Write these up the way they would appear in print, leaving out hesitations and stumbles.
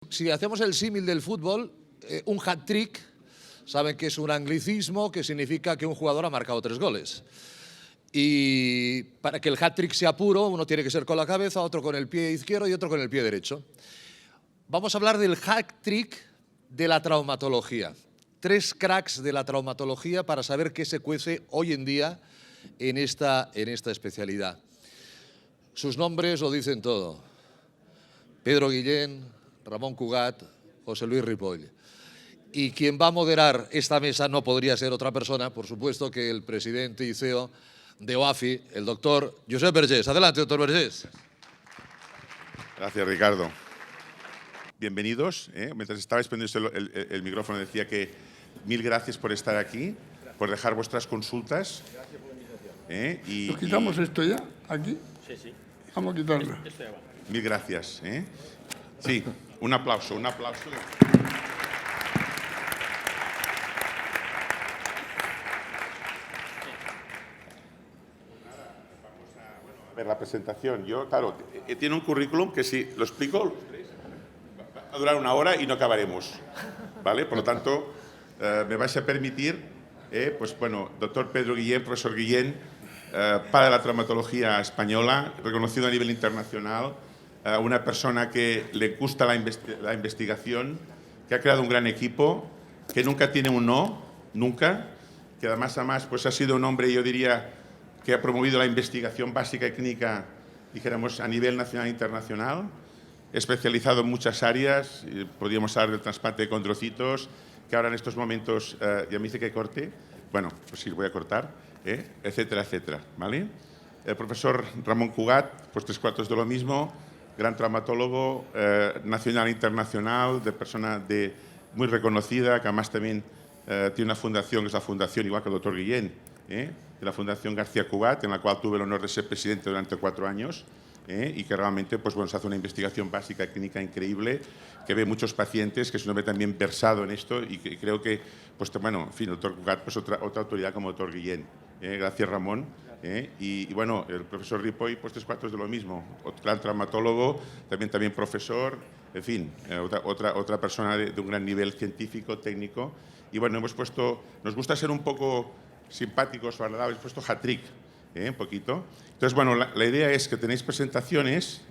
Si hacemos el símil del fútbol, un hat-trick, saben que es un anglicismo que significa que un jugador ha marcado 3 goles. Y para que el hat-trick sea puro, uno tiene que ser con la cabeza, otro con el pie izquierdo y otro con el pie derecho. Vamos a hablar del hat-trick de la traumatología. 3 cracks de la traumatología para saber qué se cuece hoy en día en esta especialidad. Sus nombres lo dicen todo. Pedro Guillén, Ramón Cugat, José Luis Ripoll. Y quien va a moderar esta mesa no podría ser otra persona, por supuesto, que el presidente y CEO de OAFI, el doctor Josep Vergés. Adelante, doctor Vergés. Gracias, Ricardo. Bienvenidos. Mientras estabais prendiendo el micrófono decía que 1000 gracias por estar aquí, por dejar vuestras consultas. ¿Nos quitamos esto ya? ¿Aquí? Sí, sí. Vamos a quitarlo. Esto ya va. 1000 gracias. Sí, un aplauso, un aplauso. A ver, la presentación. Yo, claro, tiene un currículum que si lo explico va a durar 1 hora y no acabaremos, ¿vale? Por lo tanto, me vais a permitir, pues bueno, doctor Pedro Guillén, profesor Guillén, padre de la traumatología española, reconocido a nivel internacional, una persona que le gusta la investigación, que ha creado un gran equipo, que nunca tiene un no, nunca, que además pues ha sido un hombre, yo diría, que ha promovido la investigación básica y clínica, dijéramos, a nivel nacional e internacional, especializado en muchas áreas, podríamos hablar del trasplante de condrocitos, que ahora en estos momentos ya me dice que corte, bueno, pues sí, voy a cortar, etcétera, etcétera, ¿vale? El profesor Ramón Cugat, pues 3/4 de lo mismo, gran traumatólogo nacional e internacional, de persona muy reconocida, que además también tiene una fundación, que es la fundación, igual que el doctor Guillén, de la Fundación García Cugat, en la cual tuve el honor de ser presidente durante 4 años, y que realmente pues, bueno, se hace una investigación básica y clínica increíble, que ve muchos pacientes, que es un hombre también versado en esto, y que creo que, pues, bueno, en fin, el doctor Cugat, pues otra autoridad como el doctor Guillén. Gracias, Ramón. Y bueno, el profesor Ripoll, pues 3/4 de lo mismo, gran traumatólogo, también profesor, en fin, otra persona de un gran nivel científico, técnico. Y bueno, nos gusta ser un poco simpáticos o agradables, hemos puesto hat-trick, un poquito. Entonces, bueno, la idea es que tenéis presentaciones,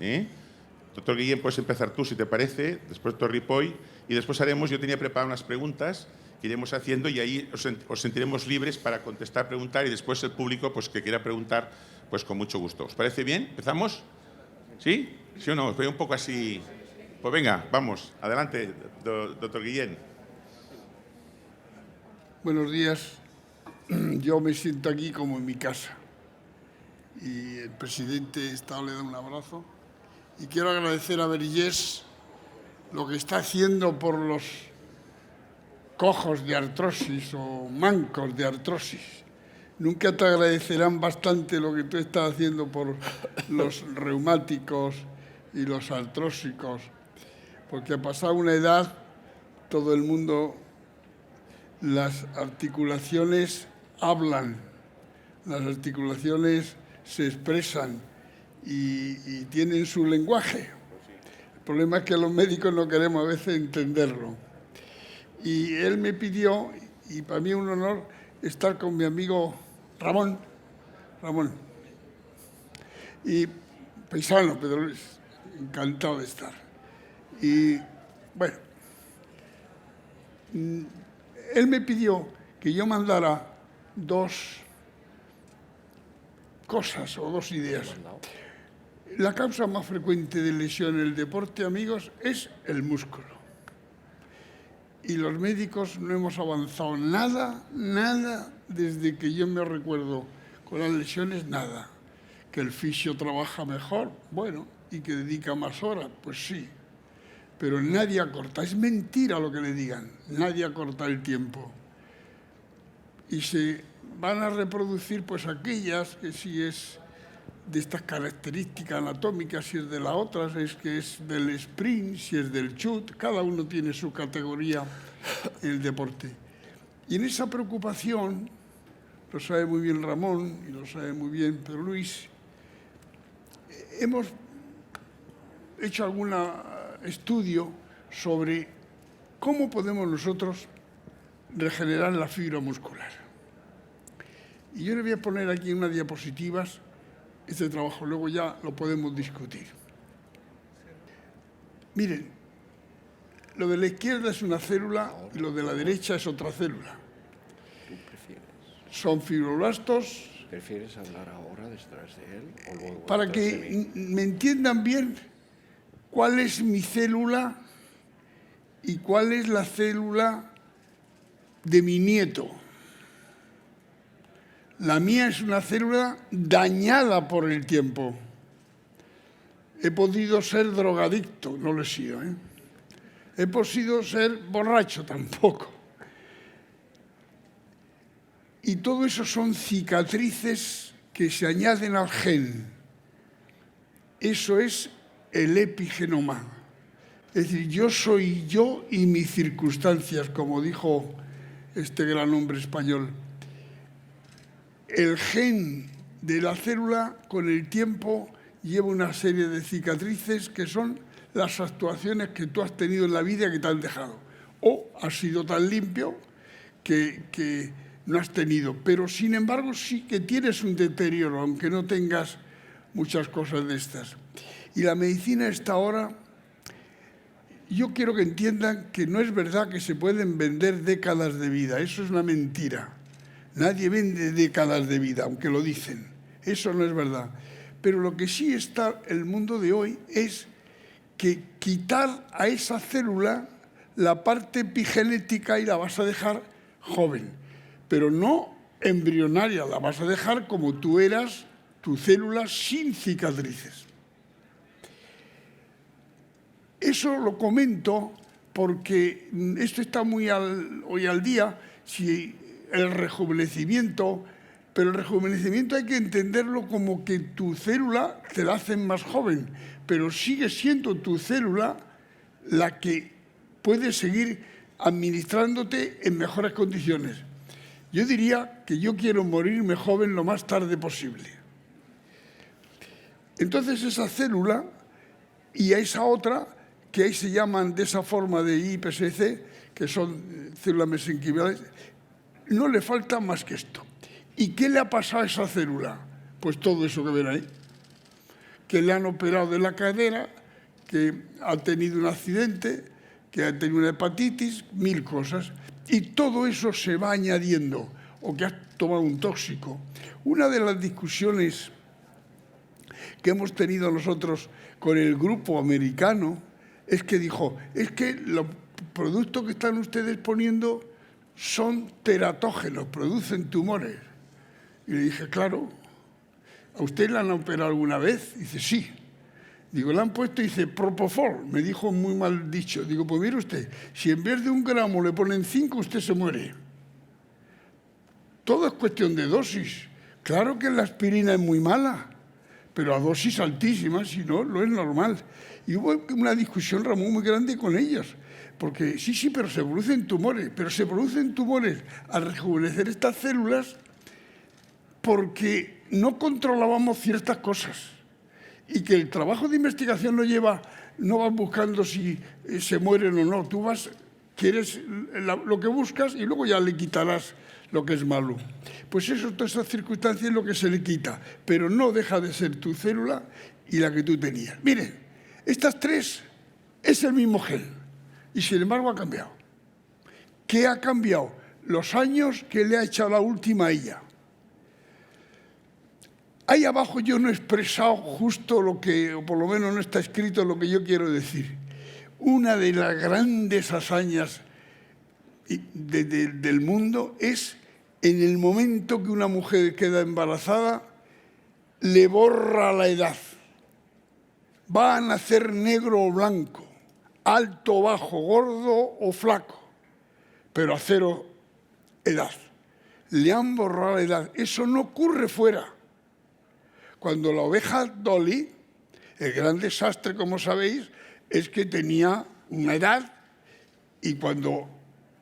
doctor Guillén, puedes empezar tú, si te parece, después doctor Ripoll, y después yo tenía preparadas unas preguntas que iremos haciendo y ahí os sentiremos libres para contestar, preguntar, y después el público, pues que quiera preguntar, pues con mucho gusto. ¿Os parece bien? ¿Empezamos? ¿Sí? ¿Sí o no? Os veo un poco así. Pues venga, vamos, adelante, doctor Guillén. Buenos días. Yo me siento aquí como en mi casa. Y el presidente le da un abrazo. Y quiero agradecer a Vergés lo que está haciendo por los cojos de artrosis o mancos de artrosis. Nunca te agradecerán bastante lo que tú estás haciendo por los reumáticos y los artrósicos, porque a pasar una edad, todo el mundo, las articulaciones hablan, las articulaciones se expresan y tienen su lenguaje. El problema es que los médicos no queremos a veces entenderlo. Y él me pidió, y para mí es un honor, estar con mi amigo Ramón. Y paisano, Pedro Luis, encantado de estar. Y bueno, él me pidió que yo mandara 2 cosas o 2 ideas. La causa más frecuente de lesión en el deporte, amigos, es el músculo. Y los médicos no hemos avanzado nada desde que yo me recuerdo con las lesiones, nada. Que el fisio trabaja mejor, bueno, y que dedica más horas, pues sí. Pero nadie acorta, es mentira lo que le digan, nadie acorta el tiempo. Y se van a reproducir pues aquellas que si es de estas características anatómicas, si es de la otra, es que es del sprint, si es del chut, cada uno tiene su categoría en el deporte. Y en esa preocupación, lo sabe muy bien Ramón y lo sabe muy bien Pedro Luis, hemos hecho algún estudio sobre cómo podemos nosotros regenerar la fibra muscular. Y yo le voy a poner aquí unas diapositivas, este trabajo, luego ya lo podemos discutir. Miren, lo de la izquierda es una célula y lo de la derecha es otra célula. ¿Tú prefieres? Son fibroblastos. ¿Prefieres hablar ahora detrás de él o luego Para detrás de que mí? me entiendan bien cuál es mi célula y cuál es la célula de mi nieto. La mía es una célula dañada por el tiempo. He podido ser drogadicto, no lo he sido, ¿eh? He podido ser borracho, tampoco. Y todo eso son cicatrices que se añaden al gen. Eso es el epigenoma. Es decir, yo soy yo y mis circunstancias, como dijo este gran hombre español. El gen de la célula, con el tiempo, lleva una serie de cicatrices que son las actuaciones que tú has tenido en la vida que te han dejado. O has sido tan limpio que no has tenido. Pero, sin embargo, sí que tienes un deterioro, aunque no tengas muchas cosas de estas. Y la medicina está ahora... Yo quiero que entiendan que no es verdad que se pueden vender décadas de vida. Eso es una mentira. Nadie vende décadas de vida, aunque lo dicen. Eso no es verdad. Pero lo que sí está el mundo de hoy es que quitar a esa célula la parte epigenética y la vas a dejar joven. Pero no embrionaria, la vas a dejar como tú eras, tu célula sin cicatrices. Eso lo comento porque esto está muy hoy al día, si el rejuvenecimiento, pero el rejuvenecimiento hay que entenderlo como que tu célula te la hacen más joven, pero sigue siendo tu célula la que puede seguir administrándote en mejores condiciones. Yo diría que yo quiero morirme joven lo más tarde posible. Entonces esa célula y a esa otra, que ahí se llaman de esa forma de IPSC, que son células mesenquimales, no le falta más que esto. ¿Y qué le ha pasado a esa célula? Pues todo eso que ven ahí. Que le han operado de la cadera, que ha tenido un accidente, que ha tenido una hepatitis, 1000 cosas. Y todo eso se va añadiendo, o que has tomado un tóxico. Una de las discusiones que hemos tenido nosotros con el grupo americano es que dijo, es que los productos que están ustedes poniendo son teratógenos, producen tumores. Y le dije, claro, ¿a usted le han operado alguna vez? Y dice, sí. Digo, le han puesto, y dice, Propofol. Me dijo muy mal dicho. Digo, pues mire usted, si en vez de 1 gramo le ponen 5, usted se muere. Todo es cuestión de dosis. Claro que la aspirina es muy mala, pero a dosis altísimas, si no, lo es normal. Y hubo una discusión, Ramón, muy grande con ellos. Porque sí, pero se producen tumores. Pero se producen tumores al rejuvenecer estas células porque no controlábamos ciertas cosas. Y que el trabajo de investigación no vas buscando si se mueren o no. Tú quieres lo que buscas y luego ya le quitarás lo que es malo. Pues eso, todas esas circunstancias es lo que se le quita. Pero no deja de ser tu célula y la que tú tenías. Miren, estas tres es el mismo gen. Y sin embargo ha cambiado. ¿Qué ha cambiado? Los años que le ha echado la última a ella. Ahí abajo yo no he expresado justo lo que, o por lo menos no está escrito lo que yo quiero decir. Una de las grandes hazañas del mundo es en el momento que una mujer queda embarazada, le borra la edad. Va a nacer negro o blanco, alto o bajo, gordo o flaco, pero a 0 edad. Le han borrado la edad. Eso no ocurre fuera. Cuando la oveja Dolly, el gran desastre, como sabéis, es que tenía una edad y cuando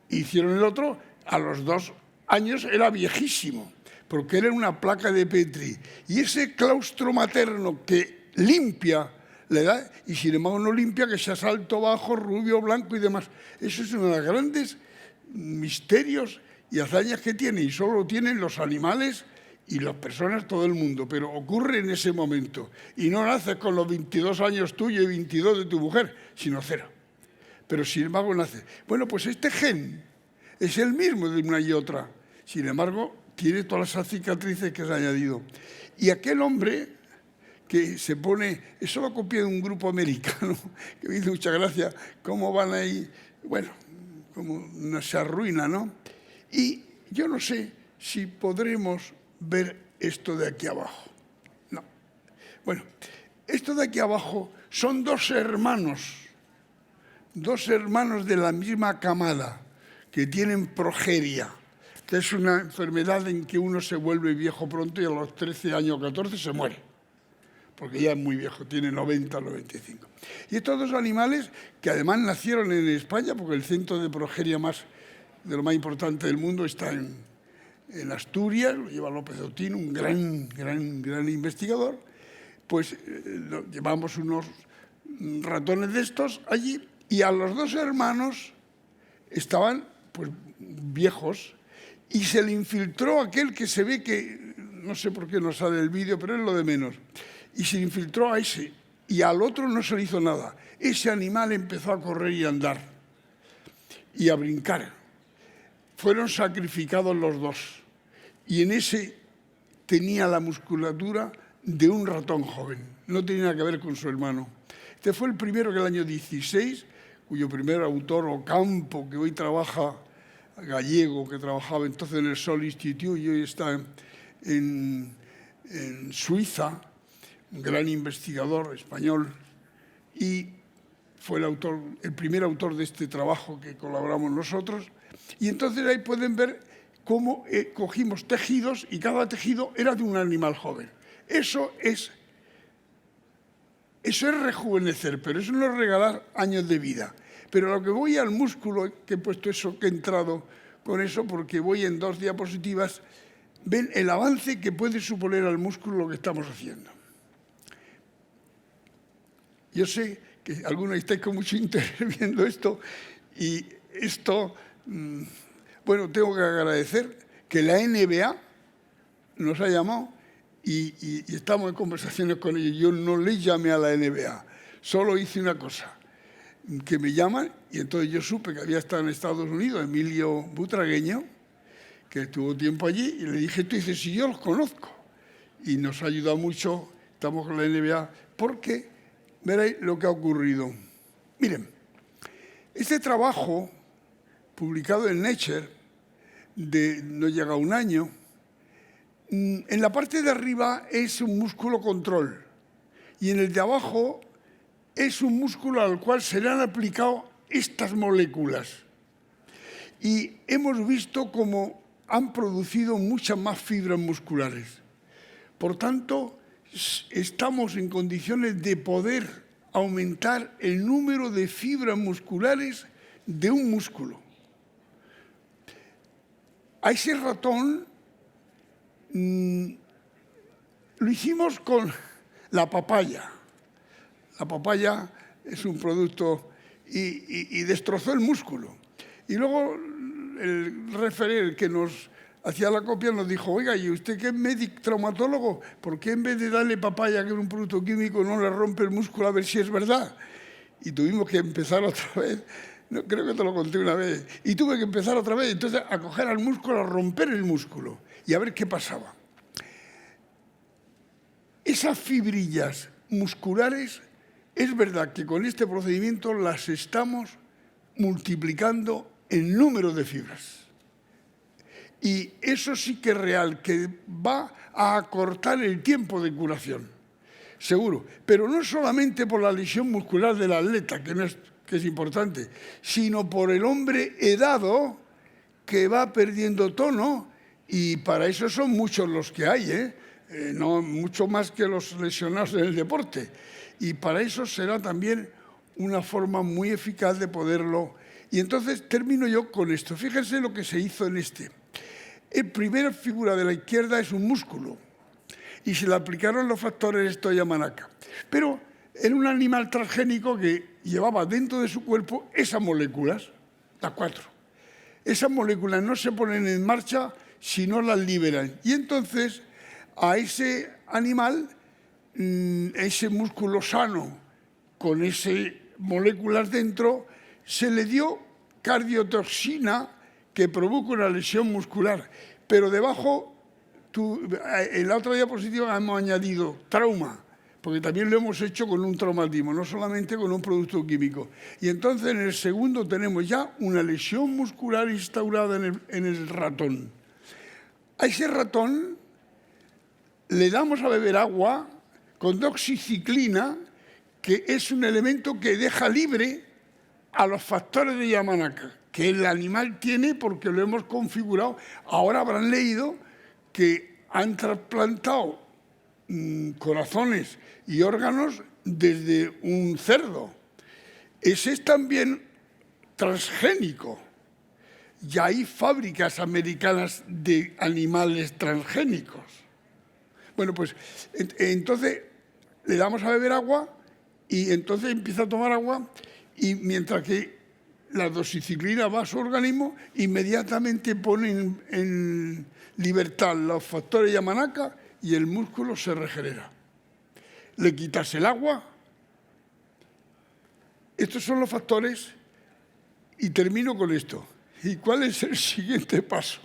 hicieron el otro, a los 2 años era viejísimo, porque era una placa de Petri. Y ese claustro materno que limpia la edad, y sin embargo en Olimpia, que sea alto, bajo, rubio, blanco y demás. Eso es uno de los grandes misterios y hazañas que tiene, y solo lo tienen los animales y las personas, todo el mundo, pero ocurre en ese momento. Y no naces con los 22 años tuyos y 22 de tu mujer, sino 0. Pero sin embargo nace. Bueno, pues este gen es el mismo de una y otra. Sin embargo, tiene todas esas cicatrices que se han añadido. Y aquel hombre que se pone, eso lo copié de un grupo americano, que me hizo mucha gracia, cómo van ahí, bueno, como se arruina, ¿no? Y yo no sé si podremos ver esto de aquí abajo. No. Bueno, esto de aquí abajo son dos hermanos de la misma camada, que tienen progeria, que es una enfermedad en que uno se vuelve viejo pronto y a los 13 años o 14 se muere, porque ya es muy viejo, tiene 90 o 95. Y estos dos animales, que además nacieron en España, porque el centro de progeria de lo más importante del mundo está en Asturias, lo lleva López Otín, un gran investigador, pues llevamos unos ratones de estos allí, y a los dos hermanos estaban pues viejos, y se le infiltró aquel que se ve que, no sé por qué no sale el vídeo, pero es lo de menos, y se infiltró a ese, y al otro no se le hizo nada. Ese animal empezó a correr y a andar, y a brincar. Fueron sacrificados los dos, y en ese tenía la musculatura de un ratón joven, no tenía nada que ver con su hermano. Este fue el primero que el año 16, cuyo primer autor, Ocampo, que hoy trabaja, gallego, que trabajaba entonces en el Sol Institute y hoy está en Suiza, un gran investigador español, y fue el primer autor de este trabajo que colaboramos nosotros. Y entonces ahí pueden ver cómo cogimos tejidos y cada tejido era de un animal joven. Eso es rejuvenecer, pero eso no es regalar años de vida. Pero lo que voy al músculo, que he puesto eso, que he entrado con eso, porque voy en 2 diapositivas, ven el avance que puede suponer al músculo lo que estamos haciendo. Yo sé que algunos estáis con mucho interés viendo esto, y esto, bueno, tengo que agradecer que la NBA nos ha llamado y estamos en conversaciones con ellos. Yo no les llamé a la NBA, solo hice una cosa, que me llaman, y entonces yo supe que había estado en Estados Unidos Emilio Butragueño, que estuvo tiempo allí, y le dije, tú dices, si yo los conozco, y nos ha ayudado mucho, estamos con la NBA, porque veréis lo que ha ocurrido. Miren, este trabajo, publicado en Nature, no llega a un año, en la parte de arriba es un músculo control, y en el de abajo es un músculo al cual se le han aplicado estas moléculas. Y hemos visto cómo han producido muchas más fibras musculares. Por tanto, estamos en condiciones de poder aumentar el número de fibras musculares de un músculo. A ese ratón lo hicimos con la papaya. La papaya es un producto y destrozó el músculo. Y luego el referee que nos hacía la copia nos dijo, oiga, ¿y usted que es médico traumatólogo? ¿Por qué en vez de darle papaya, que es un producto químico, no le rompe el músculo a ver si es verdad? Y tuvimos que empezar otra vez. No, creo que te lo conté una vez. Y tuve que empezar otra vez, entonces, a coger al músculo, a romper el músculo y a ver qué pasaba. Esas fibrillas musculares, es verdad que con este procedimiento las estamos multiplicando en número de fibras. Y eso sí que es real, que va a acortar el tiempo de curación, seguro. Pero no solamente por la lesión muscular del atleta, que es importante, sino por el hombre edado que va perdiendo tono, y para eso son muchos los que hay, no mucho más que los lesionados en el deporte. Y para eso será también una forma muy eficaz de poderlo. Y entonces termino yo con esto. Fíjense lo que se hizo en este. La primera figura de la izquierda es un músculo y se le aplicaron los factores Stoya-Manaka. Pero Era un animal transgénico que llevaba dentro de su cuerpo esas moléculas, las 4. Esas moléculas no se ponen en marcha si no las liberan. Y entonces a ese animal, ese músculo sano con esas moléculas dentro, se le dio cardiotoxina que provoca una lesión muscular. Pero debajo, en la otra diapositiva hemos añadido trauma, porque también lo hemos hecho con un traumatismo, no solamente con un producto químico. Y entonces en el segundo tenemos ya una lesión muscular instaurada en el ratón. A ese ratón le damos a beber agua con doxiciclina, que es un elemento que deja libre a los factores de Yamanaka, que el animal tiene porque lo hemos configurado. Ahora habrán leído que han trasplantado corazones y órganos desde un cerdo. Ese es también transgénico. Ya hay fábricas americanas de animales transgénicos. Bueno, pues entonces le damos a beber agua y entonces empieza a tomar agua, y mientras que la doxiciclina va a su organismo, inmediatamente pone en libertad los factores Yamanaka y el músculo se regenera. Le quitas el agua. Estos son los factores y termino con esto. ¿Y cuál es el siguiente paso?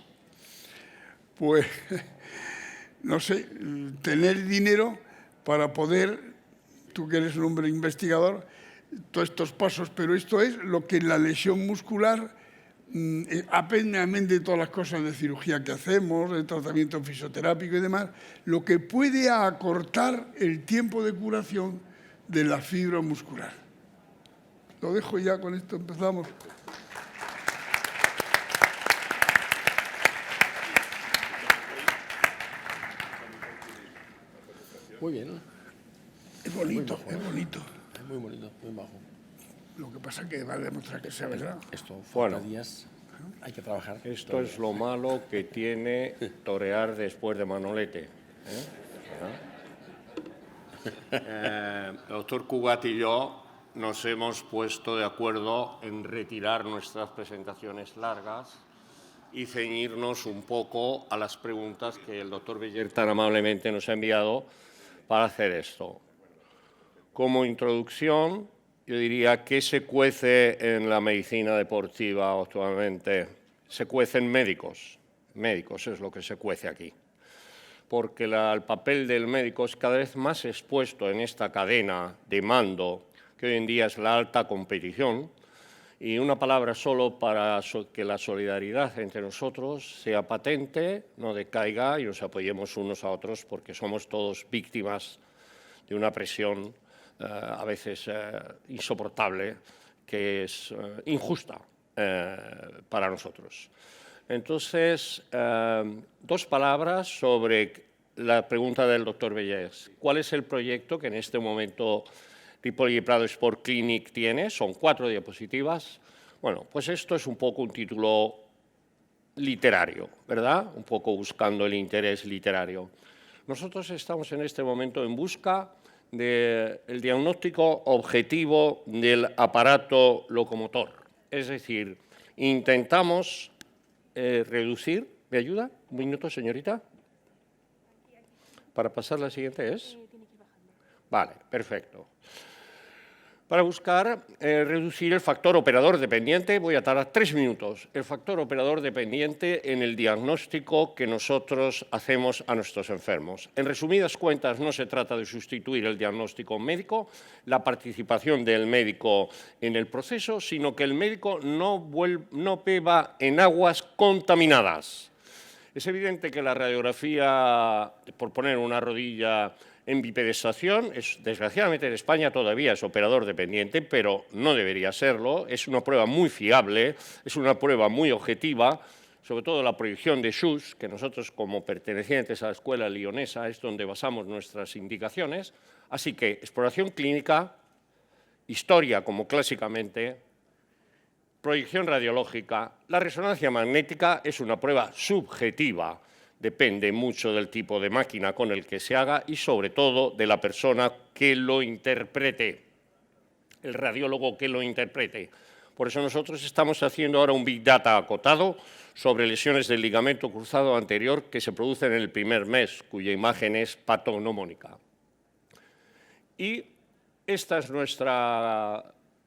Pues, no sé, tener dinero para poder, tú que eres un hombre investigador, todos estos pasos, pero esto es lo que en la lesión muscular, apenas de todas las cosas de cirugía que hacemos, de tratamiento fisioterápico y demás, lo que puede acortar el tiempo de curación de la fibra muscular. Lo dejo ya, con esto empezamos. Muy bien. Es bonito, es bonito. Es muy bonito, muy bajo. Lo que pasa es que va a demostrar que sea verdad. Esto, Bueno. días, hay que trabajar. Esto es lo malo que tiene torear después de Manolete. El doctor Cugat y yo nos hemos puesto de acuerdo en retirar nuestras presentaciones largas y ceñirnos un poco a las preguntas que el doctor Beller tan amablemente nos ha enviado para hacer esto. Como introducción, yo diría que se cuece en la medicina deportiva actualmente. Se cuecen médicos. Médicos es lo que se cuece aquí. Porque el papel del médico es cada vez más expuesto en esta cadena de mando, que hoy en día es la alta competición. Y una palabra solo para que la solidaridad entre nosotros sea patente, no decaiga y nos apoyemos unos a otros, porque somos todos víctimas de una presión a veces insoportable, que es injusta para nosotros. Entonces, dos palabras sobre la pregunta del doctor Bellés. ¿Cuál es el proyecto que en este momento Ripoll y Prado Sport Clinic tiene? Son 4 diapositivas. Bueno, pues esto es un poco un título literario, ¿verdad? Un poco buscando el interés literario. Nosotros estamos en este momento en busca del diagnóstico objetivo del aparato locomotor. Es decir, intentamos reducir... ¿Me ayuda? Un minuto, señorita. Para pasar la siguiente es... Vale, perfecto. Para buscar reducir el factor operador dependiente, voy a tardar 3 minutos. El factor operador dependiente en el diagnóstico que nosotros hacemos a nuestros enfermos. En resumidas cuentas, no se trata de sustituir el diagnóstico médico, la participación del médico en el proceso, sino que el médico no beba en aguas contaminadas. Es evidente que la radiografía, por poner una rodilla en bipedestación, desgraciadamente en España todavía es operador dependiente, pero no debería serlo. Es una prueba muy fiable, es una prueba muy objetiva, sobre todo la proyección de Schuss, que nosotros como pertenecientes a la escuela lionesa es donde basamos nuestras indicaciones. Así que exploración clínica, historia como clásicamente, proyección radiológica. La resonancia magnética es una prueba subjetiva depende mucho del tipo de máquina con el que se haga y sobre todo de la persona que lo interprete, el radiólogo que lo interprete. Por eso nosotros estamos haciendo ahora un Big Data acotado sobre lesiones del ligamento cruzado anterior que se producen en el primer mes, cuya imagen es patognomónica. Y esta es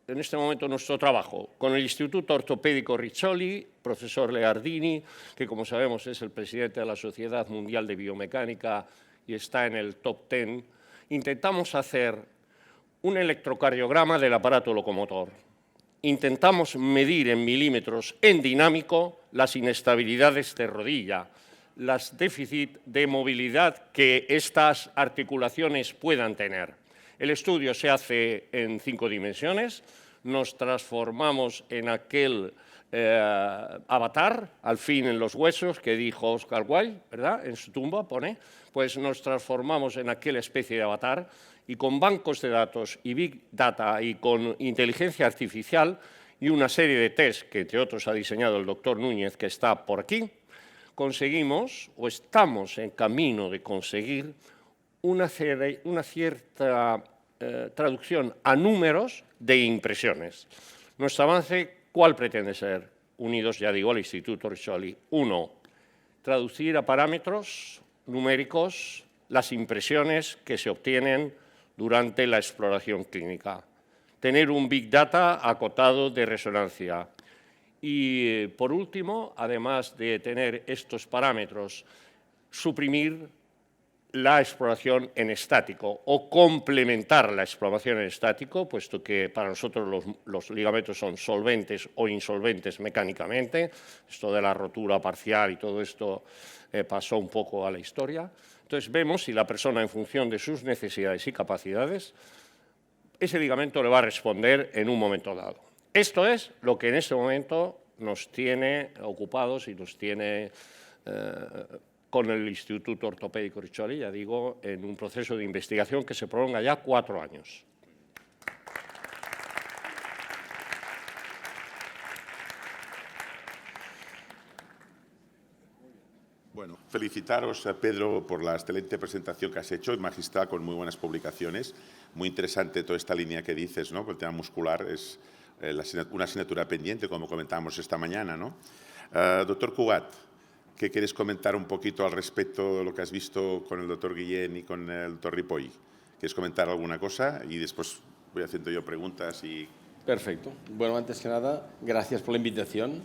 en este momento nuestro trabajo con el Instituto Ortopédico Riccioli, profesor Leardini, que como sabemos es el presidente de la Sociedad Mundial de Biomecánica y está en el top 10. Intentamos hacer un electrocardiograma del aparato locomotor. Intentamos medir en milímetros en dinámico las inestabilidades de rodilla, los déficits de movilidad que estas articulaciones puedan tener. El estudio se hace en 5 dimensiones, nos transformamos en aquel avatar, al fin en los huesos, que dijo Oscar Wilde, ¿verdad? En su tumba pone, pues nos transformamos en aquella especie de avatar y con bancos de datos y Big Data y con inteligencia artificial y una serie de test que entre otros ha diseñado el doctor Núñez, que está por aquí, conseguimos o estamos en camino de conseguir una cierta traducción a números de impresiones. Nuestro avance, ¿cuál pretende ser? Unidos, ya digo, al Instituto Riccioli. 1. Traducir a parámetros numéricos las impresiones que se obtienen durante la exploración clínica. Tener un Big Data acotado de resonancia. Y, por último, además de tener estos parámetros, suprimir la exploración en estático o complementar la exploración en estático, puesto que para nosotros los ligamentos son solventes o insolventes mecánicamente. Esto de la rotura parcial y todo esto pasó un poco a la historia. Entonces vemos si la persona, en función de sus necesidades y capacidades, ese ligamento le va a responder en un momento dado. Esto es lo que en este momento nos tiene ocupados y nos tiene con el Instituto Ortopédico Riccioli, ya digo, en un proceso de investigación que se prolonga ya 4 años. Bueno, felicitaros, Pedro, por la excelente presentación que has hecho, y magistral, con muy buenas publicaciones. Muy interesante toda esta línea que dices, ¿no? El tema muscular es una asignatura pendiente, como comentábamos esta mañana, ¿no? Doctor Cugat, ¿qué quieres comentar un poquito al respecto de lo que has visto con el doctor Guillén y con el doctor Ripoll? ¿Quieres comentar alguna cosa? Y después voy haciendo yo preguntas y... Perfecto. Bueno, antes que nada, gracias por la invitación.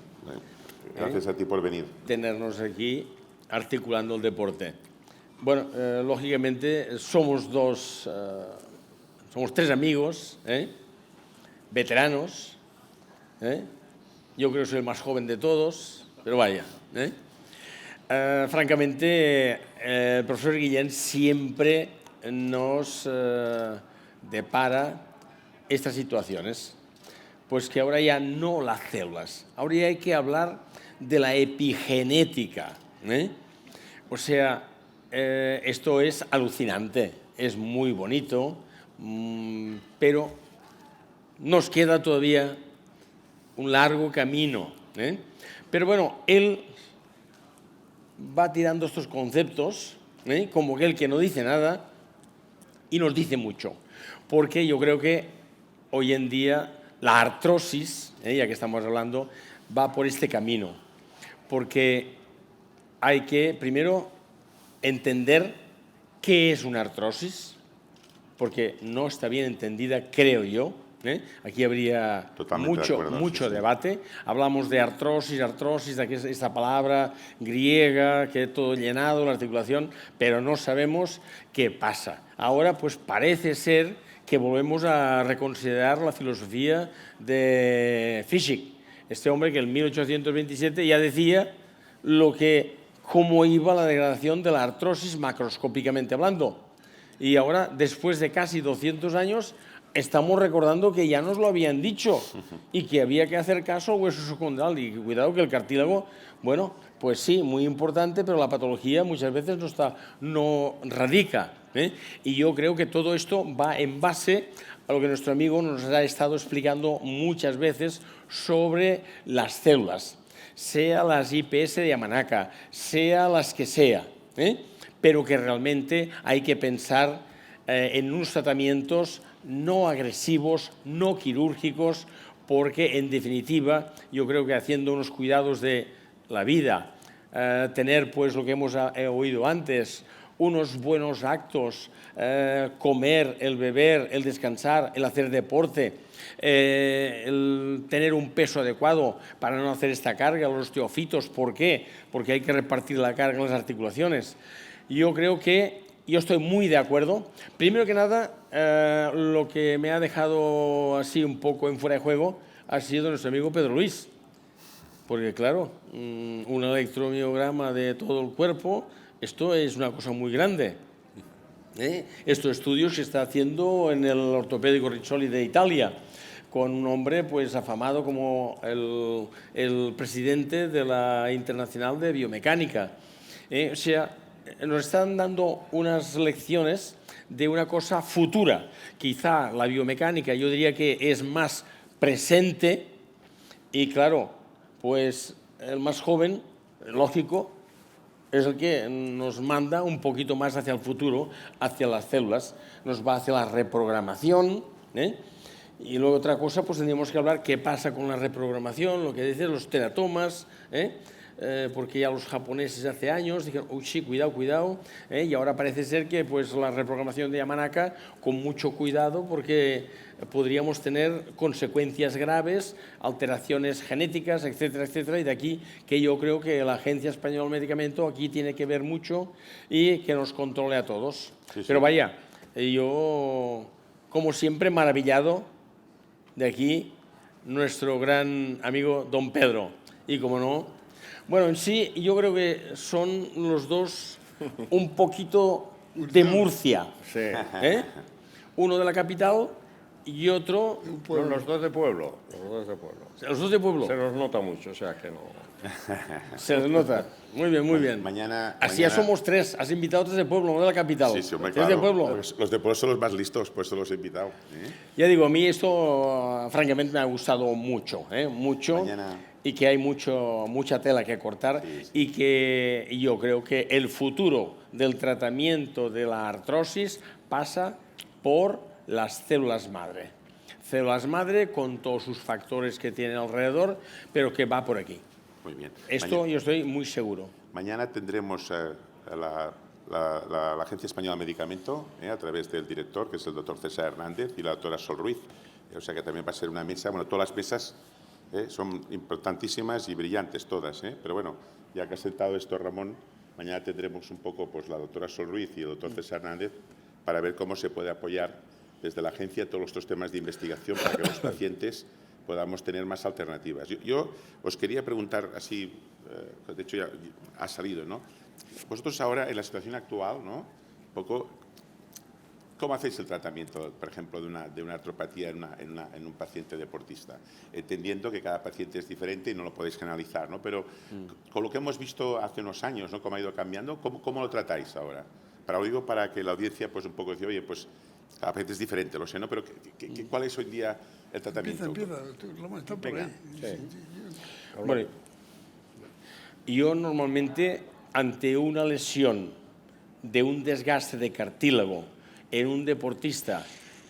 Gracias a ti por venir. Tenernos aquí articulando el deporte. Bueno, lógicamente somos somos 3 amigos, veteranos. Yo creo que soy el más joven de todos, pero vaya. Francamente, el profesor Guillén siempre nos depara estas situaciones, pues que ahora ya no las células, ahora ya hay que hablar de la epigenética. O sea, esto es alucinante, es muy bonito, pero nos queda todavía un largo camino. Pero bueno, él va tirando estos conceptos, como aquel que no dice nada y nos dice mucho. Porque yo creo que hoy en día la artrosis, ya que estamos hablando, va por este camino. Porque hay que, primero, entender qué es una artrosis, porque no está bien entendida, creo yo. Aquí habría mucho debate. Hablamos de artrosis, de que es esta palabra griega, que es todo llenado, la articulación, pero no sabemos qué pasa. Ahora, pues parece ser que volvemos a reconsiderar la filosofía de Fischig, este hombre que en 1827 ya decía cómo iba la degradación de la artrosis macroscópicamente hablando. Y ahora, después de casi 200 años, estamos recordando que ya nos lo habían dicho y que había que hacer caso al hueso subcondral. Y cuidado que el cartílago, bueno, pues sí, muy importante, pero la patología muchas veces no radica. Y yo creo que todo esto va en base a lo que nuestro amigo nos ha estado explicando muchas veces sobre las células. sea las IPS de Yamanaka, sea las que sea, pero que realmente hay que pensar en unos tratamientos no agresivos, no quirúrgicos, porque en definitiva yo creo que haciendo unos cuidados de la vida, tener pues lo que hemos oído antes, unos buenos actos, comer, el beber, el descansar, el hacer deporte, el tener un peso adecuado para no hacer esta carga, los osteofitos. ¿Por qué? Porque hay que repartir la carga en las articulaciones. Yo creo que yo estoy muy de acuerdo. Primero que nada, lo que me ha dejado así un poco en fuera de juego ha sido nuestro amigo Pedro Luis. Porque claro, un electromiograma de todo el cuerpo, esto es una cosa muy grande. Estos estudios se está haciendo en el Ortopédico Riccioli de Italia, con un hombre pues afamado como el presidente de la Internacional de Biomecánica. O sea, nos están dando unas lecciones de una cosa futura. Quizá la biomecánica yo diría que es más presente y claro, pues el más joven, lógico, es el que nos manda un poquito más hacia el futuro, hacia las células, nos va hacia la reprogramación, y luego otra cosa, pues tendríamos que hablar qué pasa con la reprogramación, lo que dicen los teratomas, porque ya los japoneses hace años dijeron, uy, sí, cuidado, cuidado, y ahora parece ser que pues la reprogramación de Yamanaka con mucho cuidado porque podríamos tener consecuencias graves, alteraciones genéticas, etcétera, etcétera, y de aquí que yo creo que la Agencia Española del Medicamento aquí tiene que ver mucho y que nos controle a todos. Sí, sí. Pero vaya, yo como siempre maravillado de aquí nuestro gran amigo don Pedro, y como no, bueno, en sí yo creo que son los dos un poquito de Murcia, Sí. Uno de la capital y otro... No, los dos de pueblo. Los dos de pueblo. ¿Los dos de pueblo? Se nos nota mucho, o sea que no... Se les nota. Muy bien, muy bien. Así ya somos tres. Has invitado tres de pueblo, no de la capital. Sí, sí, hombre, ¿Tres claro. de pueblo? Los de pueblo son los más listos, pues se los he invitado. Ya digo, a mí esto francamente me ha gustado mucho, mucho. Y que hay mucha tela que cortar, sí, sí. Y que yo creo que el futuro del tratamiento de la artrosis pasa por las células madre. Células madre con todos sus factores que tienen alrededor, pero que va por aquí. Muy bien. Esto yo estoy muy seguro. Mañana tendremos la Agencia Española de Medicamento, a través del director, que es el doctor César Hernández, y la doctora Sol Ruiz. O sea que también va a ser una mesa, bueno, todas las mesas son importantísimas y brillantes todas, pero bueno, ya que has sentado esto, Ramón, mañana tendremos un poco pues la doctora Sol Ruiz y el doctor César Hernández para ver cómo se puede apoyar desde la agencia todos estos temas de investigación para que los pacientes podamos tener más alternativas. Yo os quería preguntar así, de hecho ya ha salido, ¿no? Vosotros ahora, en la situación actual, ¿no? Un poco, ¿cómo hacéis el tratamiento, por ejemplo, de una artropatía en un paciente deportista? Entendiendo que cada paciente es diferente y no lo podéis generalizar, ¿no? Pero con lo que hemos visto hace unos años, ¿no? Cómo ha ido cambiando, ¿cómo lo tratáis ahora? Para que la audiencia pues un poco diga, oye, pues cada paciente es diferente, lo sé, ¿no? Pero ¿cuál es hoy en día el tratamiento? Empieza, está por ahí. Sí. Bueno, yo normalmente, ante una lesión de un desgaste de cartílago en un deportista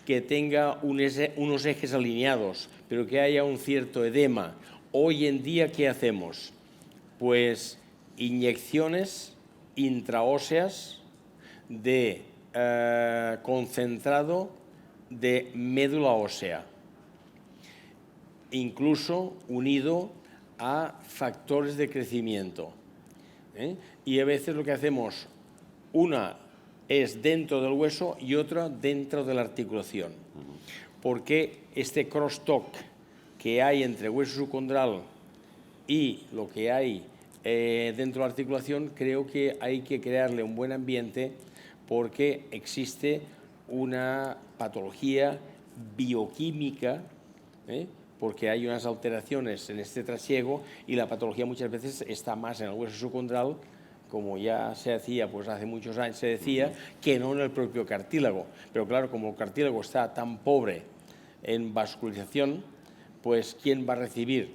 que tenga unos ejes alineados, pero que haya un cierto edema, hoy en día, ¿qué hacemos? Pues inyecciones intraóseas de concentrado de médula ósea, incluso unido a factores de crecimiento. Y a veces lo que hacemos, una es dentro del hueso y otra dentro de la articulación. Porque este crosstalk que hay entre hueso subcondral y lo que hay dentro de la articulación, creo que hay que crearle un buen ambiente porque existe una patología bioquímica, porque hay unas alteraciones en este trasiego y la patología muchas veces está más en el hueso subcondral, como ya se hacía, pues hace muchos años se decía, que no en el propio cartílago. Pero claro, como el cartílago está tan pobre en vascularización, pues ¿quién va a recibir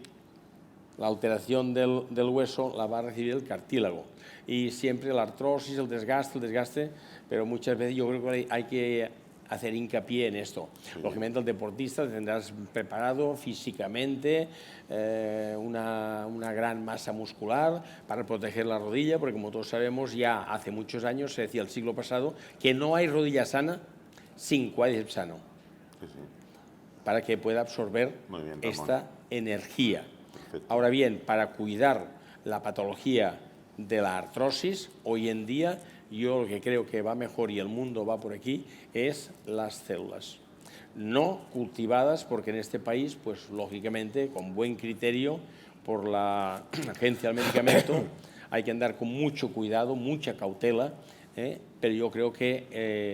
la alteración del hueso la va a recibir el cartílago. Y siempre la artrosis, el desgaste, pero muchas veces yo creo que hay que hacer hincapié en esto. Lógicamente el deportista tendrás preparado físicamente una gran masa muscular para proteger la rodilla, porque como todos sabemos ya hace muchos años, se decía el siglo pasado, que no hay rodilla sana sin cuádriceps sano, para que pueda absorber esta energía. Perfecto. Ahora bien, para cuidar la patología de la artrosis, hoy en día yo lo que creo que va mejor y el mundo va por aquí es las células. No cultivadas, porque en este país, pues lógicamente, con buen criterio por la Agencia del Medicamento, hay que andar con mucho cuidado, mucha cautela, pero yo creo que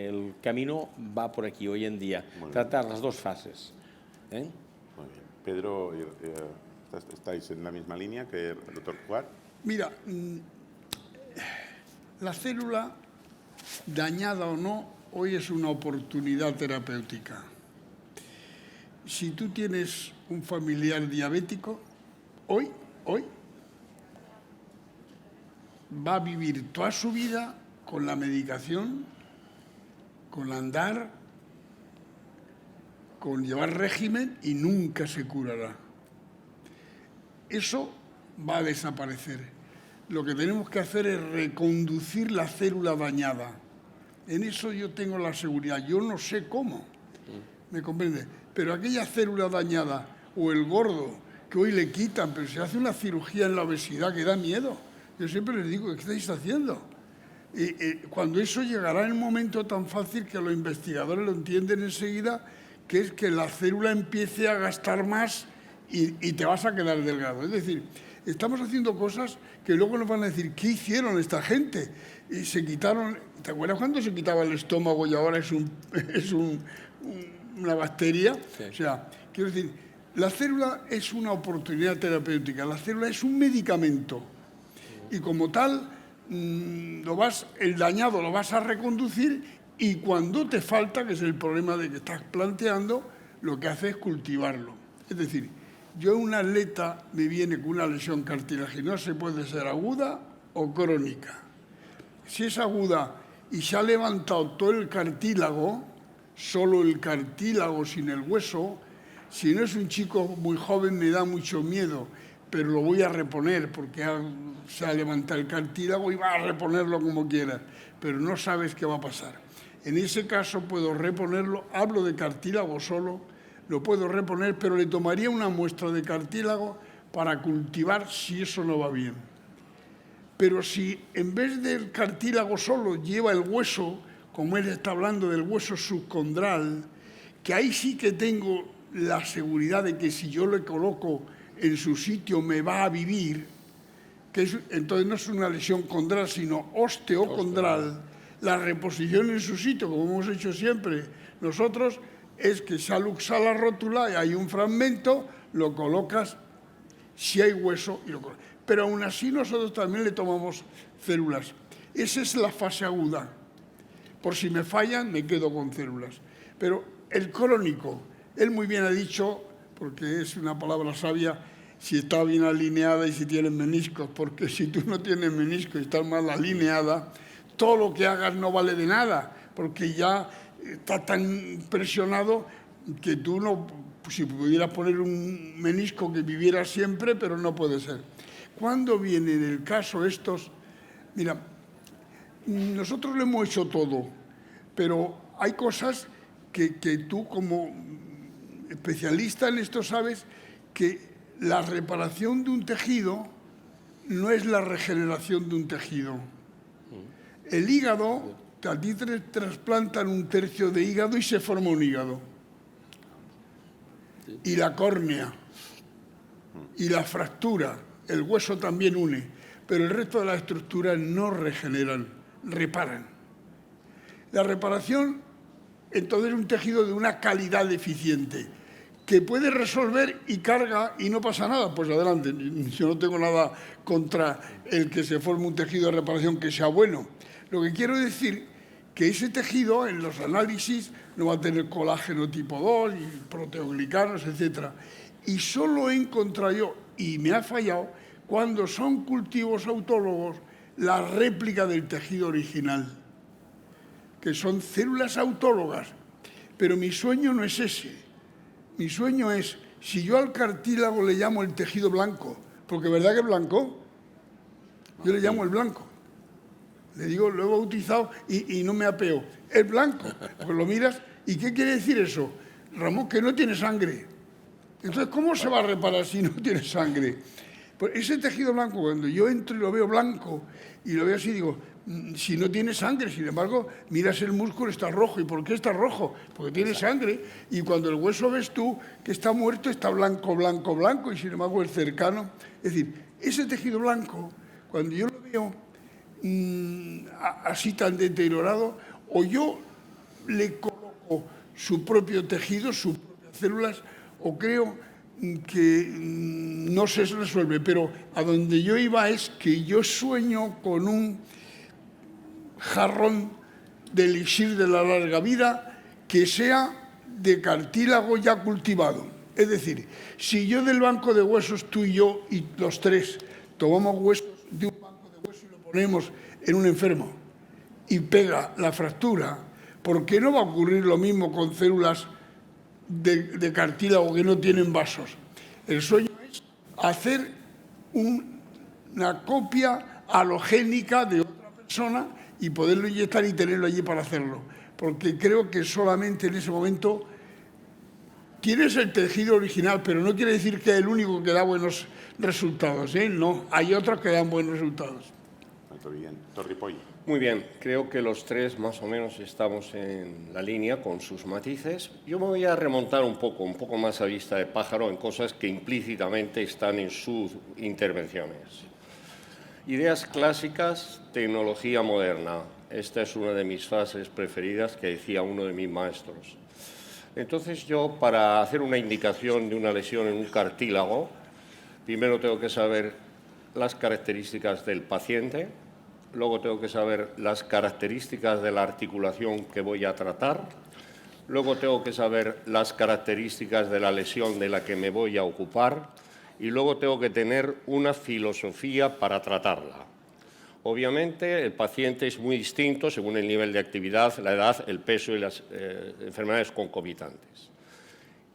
el camino va por aquí hoy en día. Tratar las dos fases. Muy bien. Pedro, ¿estáis en la misma línea que el doctor Cugat? Mira, la célula, dañada o no, hoy es una oportunidad terapéutica. Si tú tienes un familiar diabético, hoy va a vivir toda su vida con la medicación, con andar, con llevar régimen y nunca se curará. Eso va a desaparecer. Lo que tenemos que hacer es reconducir la célula dañada. En eso yo tengo la seguridad. Yo no sé cómo, ¿me comprende? Pero aquella célula dañada o el gordo que hoy le quitan, pero se hace una cirugía en la obesidad que da miedo. Yo siempre les digo, ¿qué estáis haciendo? Cuando eso llegará en un momento tan fácil que los investigadores lo entienden enseguida, que es que la célula empiece a gastar más y te vas a quedar delgado. Es decir, estamos haciendo cosas que luego nos van a decir, ¿qué hicieron esta gente? Y se quitaron, ¿te acuerdas cuando se quitaba el estómago y ahora es una bacteria? Sí. O sea, quiero decir, la célula es una oportunidad terapéutica, la célula es un medicamento y como tal, el dañado lo vas a reconducir y cuando te falta, que es el problema de que estás planteando, lo que hace es cultivarlo. Es decir, yo un atleta me viene con una lesión cartilaginosa, puede ser aguda o crónica. Si es aguda y se ha levantado todo el cartílago, solo el cartílago sin el hueso, si no es un chico muy joven me da mucho miedo, pero lo voy a reponer porque se ha levantado el cartílago y va a reponerlo como quiera, pero no sabes qué va a pasar. En ese caso puedo reponerlo, hablo de cartílago solo, lo puedo reponer, pero le tomaría una muestra de cartílago para cultivar si eso no va bien. Pero si en vez del cartílago solo lleva el hueso, como él está hablando del hueso subcondral, que ahí sí que tengo la seguridad de que si yo le coloco en su sitio me va a vivir, entonces no es una lesión condral, sino osteocondral, la reposición en su sitio, como hemos hecho siempre nosotros, es que se ha luxado la rótula y hay un fragmento, lo colocas, si hay hueso, y lo colocas. Pero aún así nosotros también le tomamos células. Esa es la fase aguda. Por si me fallan, me quedo con células. Pero el crónico, él muy bien ha dicho, porque es una palabra sabia, si está bien alineada y si tiene meniscos, porque si tú no tienes meniscos y estás mal alineada, todo lo que hagas no vale de nada, porque ya está tan presionado que tú no, si pudieras poner un menisco que viviera siempre, pero no puede ser. ¿Cuándo viene en el caso estos? Mira, nosotros lo hemos hecho todo, pero hay cosas que tú como especialista en esto sabes que la reparación de un tejido no es la regeneración de un tejido. El hígado, a ti te trasplantan un tercio de hígado y se forma un hígado. Y la córnea, y la fractura, el hueso también une, pero el resto de las estructuras no regeneran, reparan. La reparación, entonces, es un tejido de una calidad deficiente, que puede resolver y carga y no pasa nada, pues adelante. Yo no tengo nada contra el que se forme un tejido de reparación que sea bueno. Lo que quiero decir que ese tejido en los análisis no va a tener colágeno tipo 2 y proteoglicanos, etc. Y solo he encontrado yo, y me ha fallado cuando son cultivos autólogos la réplica del tejido original, que son células autólogas. Pero mi sueño no es ese. Mi sueño es, si yo al cartílago le llamo el tejido blanco, porque ¿verdad que es blanco? Yo le llamo el blanco. Le digo, lo he bautizado y no me apeo. Es blanco. Pues lo miras, ¿y qué quiere decir eso? Ramón, que no tiene sangre. Entonces, ¿cómo se va a reparar si no tiene sangre? Pues ese tejido blanco, cuando yo entro y lo veo blanco, y lo veo así, digo, si no tiene sangre, sin embargo, miras el músculo, está rojo. ¿Y por qué está rojo? Porque tiene sangre. Y cuando el hueso ves tú que está muerto, está blanco, blanco, blanco, y sin embargo el cercano. Es decir, ese tejido blanco, cuando yo lo veo así tan deteriorado, o yo le coloco su propio tejido, sus propias células, o creo que no se resuelve. Pero a donde yo iba es que yo sueño con un jarrón de elixir de la larga vida que sea de cartílago ya cultivado. Es decir, si yo del banco de huesos, tú y yo y los tres, tomamos huesos de un banco de huesos y lo ponemos en un enfermo y pega la fractura, ¿por qué no va a ocurrir lo mismo con células de cartílago que no tienen vasos? El sueño es hacer una copia halogénica de otra persona y poderlo inyectar y tenerlo allí para hacerlo. Porque creo que solamente en ese momento tienes el tejido original, pero no quiere decir que es el único que da buenos resultados, ¿eh? No, hay otros que dan buenos resultados. Muy bien. Doctor Ripoll. Muy bien, creo que los tres más o menos estamos en la línea con sus matices. Yo me voy a remontar un poco más a vista de pájaro en cosas que implícitamente están en sus intervenciones. Ideas clásicas, tecnología moderna. Esta es una de mis frases preferidas que decía uno de mis maestros. Entonces yo, para hacer una indicación de una lesión en un cartílago, primero tengo que saber las características del paciente, luego tengo que saber las características de la articulación que voy a tratar, luego tengo que saber las características de la lesión de la que me voy a ocupar y luego tengo que tener una filosofía para tratarla. Obviamente, el paciente es muy distinto según el nivel de actividad, la edad, el peso y las enfermedades concomitantes.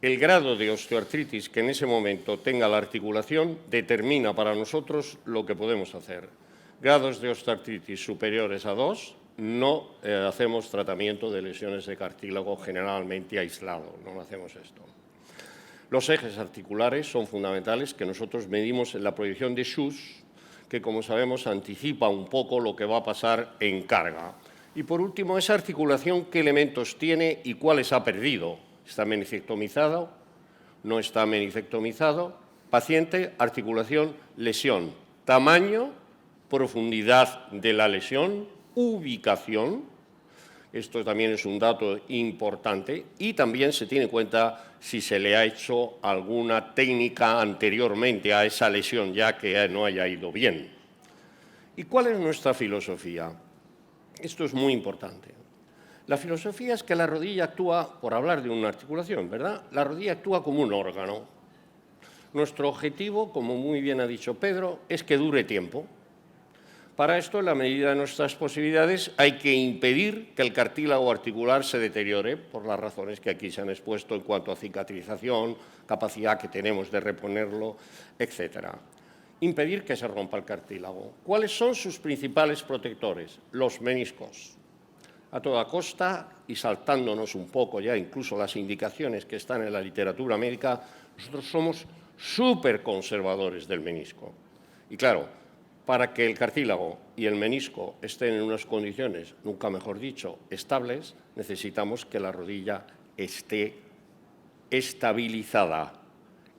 El grado de osteoartritis que en ese momento tenga la articulación determina para nosotros lo que podemos hacer. Grados de osteoartritis superiores a 2, no hacemos tratamiento de lesiones de cartílago generalmente aislado, no hacemos esto. Los ejes articulares son fundamentales, que nosotros medimos en la proyección de Schuss, que como sabemos anticipa un poco lo que va a pasar en carga. Y por último, esa articulación, ¿qué elementos tiene y cuáles ha perdido? ¿Está menicectomizado? ¿No está menicectomizado? Paciente, articulación, lesión, tamaño, profundidad de la lesión, ubicación. Esto también es un dato importante y también se tiene en cuenta si se le ha hecho alguna técnica anteriormente a esa lesión ya que no haya ido bien. ¿Y cuál es nuestra filosofía? Esto es muy importante. La filosofía es que la rodilla actúa, por hablar de una articulación, ¿verdad? La rodilla actúa como un órgano. Nuestro objetivo, como muy bien ha dicho Pedro, es que dure tiempo. Para esto, en la medida de nuestras posibilidades, hay que impedir que el cartílago articular se deteriore por las razones que aquí se han expuesto en cuanto a cicatrización, capacidad que tenemos de reponerlo, etc. Impedir que se rompa el cartílago. ¿Cuáles son sus principales protectores? Los meniscos. A toda costa, y saltándonos un poco ya incluso las indicaciones que están en la literatura médica, nosotros somos súper conservadores del menisco. Y claro, para que el cartílago y el menisco estén en unas condiciones, nunca mejor dicho, estables, necesitamos que la rodilla esté estabilizada,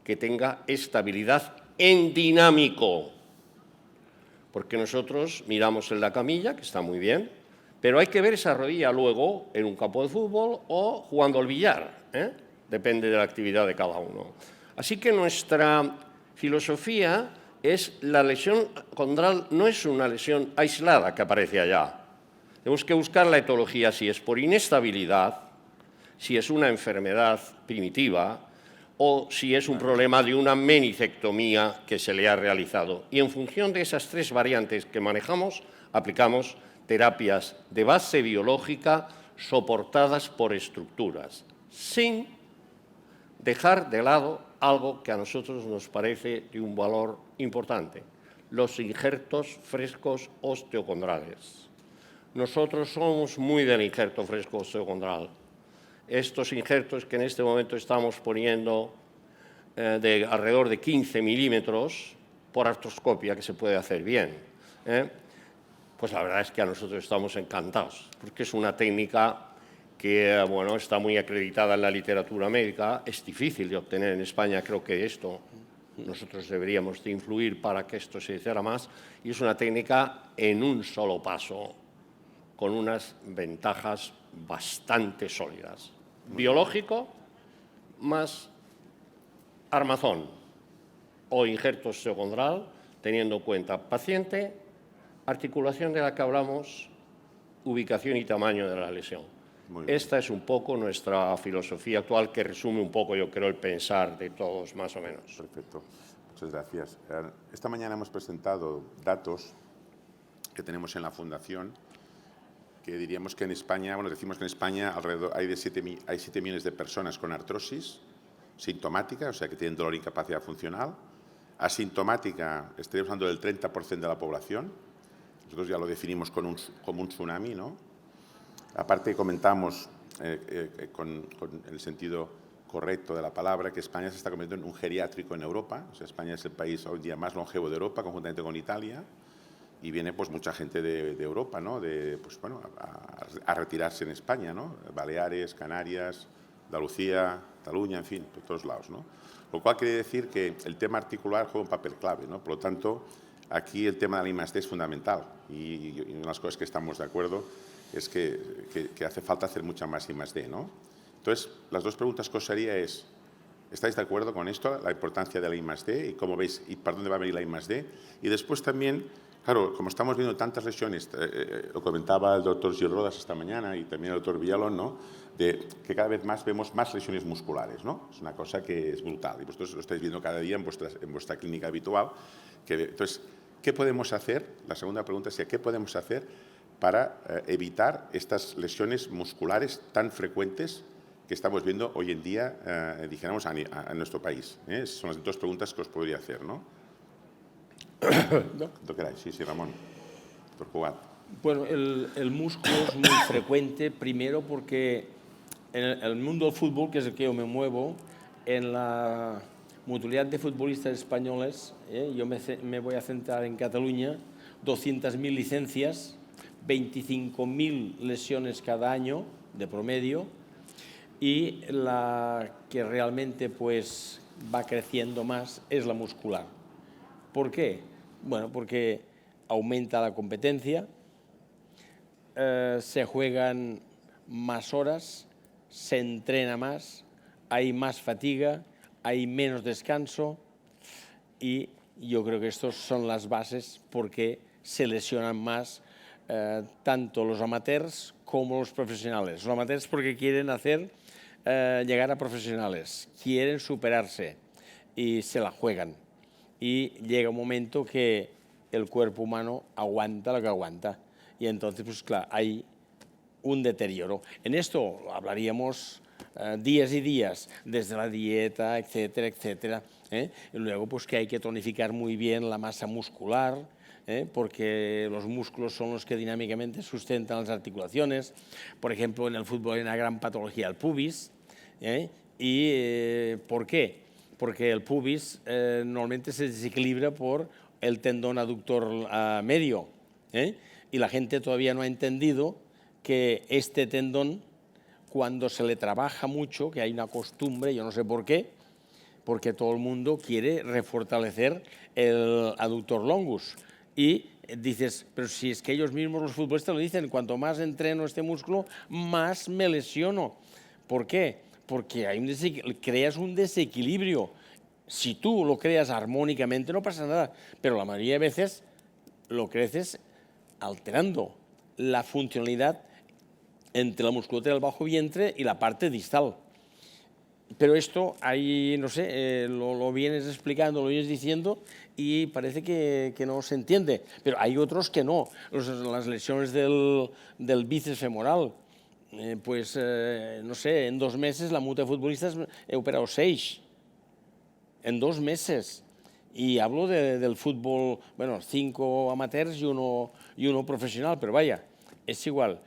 que tenga estabilidad en dinámico. Porque nosotros miramos en la camilla, que está muy bien, pero hay que ver esa rodilla luego en un campo de fútbol o jugando al billar, ¿eh? Depende de la actividad de cada uno. Así que nuestra filosofía es la lesión condral, no es una lesión aislada que aparece allá. Tenemos que buscar la etiología, si es por inestabilidad, si es una enfermedad primitiva o si es un problema de una menicectomía que se le ha realizado. Y en función de esas tres variantes que manejamos, aplicamos terapias de base biológica soportadas por estructuras, sin dejar de lado algo que a nosotros nos parece de un valor importante, los injertos frescos osteocondrales. Nosotros somos muy del injerto fresco osteocondral. Estos injertos que en este momento estamos poniendo de alrededor de 15 milímetros por artroscopia, que se puede hacer bien, pues la verdad es que a nosotros estamos encantados, porque es una técnica que bueno, está muy acreditada en la literatura médica, es difícil de obtener en España, creo que esto nosotros deberíamos de influir para que esto se hiciera más, y es una técnica en un solo paso, con unas ventajas bastante sólidas. Biológico más armazón o injerto osteocondral, teniendo en cuenta paciente, articulación de la que hablamos, ubicación y tamaño de la lesión. Esta es un poco nuestra filosofía actual, que resume un poco, yo creo, el pensar de todos, más o menos. Perfecto. Muchas gracias. Esta mañana hemos presentado datos que tenemos en la Fundación, que diríamos que en España, bueno, decimos que en España alrededor hay 7 millones de personas con artrosis sintomática, o sea, que tienen dolor e incapacidad funcional. Asintomática, estaríamos hablando del 30% de la población. Nosotros ya lo definimos como un tsunami, ¿no? Aparte, comentamos con el sentido correcto de la palabra que España se está convirtiendo en un geriátrico en Europa. O sea, España es el país hoy día más longevo de Europa, conjuntamente con Italia, y viene pues mucha gente de Europa, ¿no? Pues, bueno, a retirarse en España, ¿no? Baleares, Canarias, Andalucía, Cataluña, en fin, por todos lados, ¿no? Lo cual quiere decir que el tema articular juega un papel clave, ¿no? Por lo tanto, aquí el tema de la I+D es fundamental, y una de las cosas que estamos de acuerdo es que hace falta hacer mucha más I+D, ¿no? Entonces, las dos preguntas que os haría es, ¿estáis de acuerdo con esto, la importancia de la I+D y cómo veis y para dónde va a venir la I+D? Y después también, claro, como estamos viendo tantas lesiones, lo comentaba el doctor Gil Rodas esta mañana y también el doctor Villalón, ¿no? De que cada vez más vemos más lesiones musculares, ¿no? Es una cosa que es brutal y vosotros lo estáis viendo cada día en vuestra clínica habitual. Entonces, ¿qué podemos hacer? La segunda pregunta es, ¿qué podemos hacer para evitar estas lesiones musculares tan frecuentes que estamos viendo hoy en día, dijéramos, a nuestro país? Son las dos preguntas que os podría hacer, ¿no? Lo queráis, sí, Ramón, por jugar. Bueno, el músculo es muy frecuente, primero porque en el mundo del fútbol, que es el que yo me muevo, en la mutualidad de futbolistas españoles, yo me voy a centrar en Cataluña, 200.000 licencias, 25.000 lesiones cada año de promedio, y la que realmente pues va creciendo más es la muscular. ¿Por qué? Bueno, porque aumenta la competencia, se juegan más horas, se entrena más, hay más fatiga, hay menos descanso, y yo creo que estas son las bases porque se lesionan más tanto los amateurs como los profesionales. Los amateurs porque quieren llegar a profesionales, quieren superarse y se la juegan. Y llega un momento que el cuerpo humano aguanta lo que aguanta. Y entonces, pues claro, hay un deterioro. En esto hablaríamos días y días, desde la dieta, etcétera, etcétera. Y luego, pues que hay que tonificar muy bien la masa muscular, porque los músculos son los que dinámicamente sustentan las articulaciones. Por ejemplo, en el fútbol hay una gran patología, el pubis. ¿Por qué? Porque el pubis normalmente se desequilibra por el tendón aductor medio, y la gente todavía no ha entendido que este tendón, cuando se le trabaja mucho, que hay una costumbre, yo no sé por qué, porque todo el mundo quiere refortalecer el aductor longus. Y dices, pero si es que ellos mismos, los futbolistas, lo dicen, cuanto más entreno este músculo, más me lesiono. ¿Por qué? Porque creas un desequilibrio. Si tú lo creas armónicamente no pasa nada, pero la mayoría de veces lo creces alterando la funcionalidad entre la musculatura del bajo vientre y la parte distal. Pero esto ahí, no sé, lo vienes explicando, lo vienes diciendo y parece que no se entiende. Pero hay otros que no. Las lesiones del bíceps femoral, pues, no sé, en 2 meses la multa de futbolistas he operado 6. En 2 meses. Y hablo del fútbol, bueno, 5 amateurs y uno profesional, pero vaya, es igual.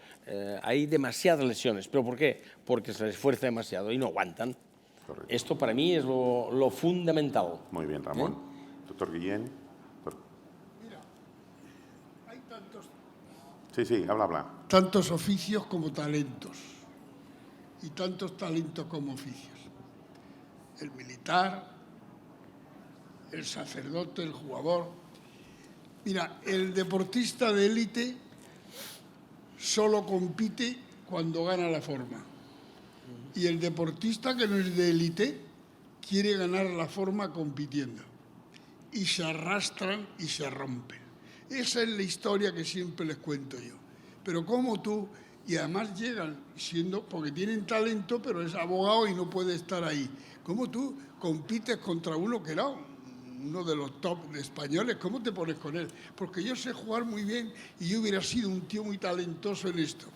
Hay demasiadas lesiones. ¿Pero por qué? Porque se les esfuerza demasiado y no aguantan. Correcto. Esto para mí es lo fundamental. Muy bien, Ramón. Doctor Guillén. Mira, hay Sí, habla. tantos oficios como talentos y tantos talentos como oficios. El militar, el sacerdote, el jugador. Mira, el deportista de élite solo compite cuando gana la forma. Y el deportista que no es de élite quiere ganar la forma compitiendo. Y se arrastran y se rompen. Esa es la historia que siempre les cuento yo. Pero como tú, y además llegan porque tienen talento, pero es abogado y no puede estar ahí. ¿Cómo tú compites contra uno que era uno de los top españoles? ¿Cómo te pones con él? Porque yo sé jugar muy bien y yo hubiera sido un tío muy talentoso en esto.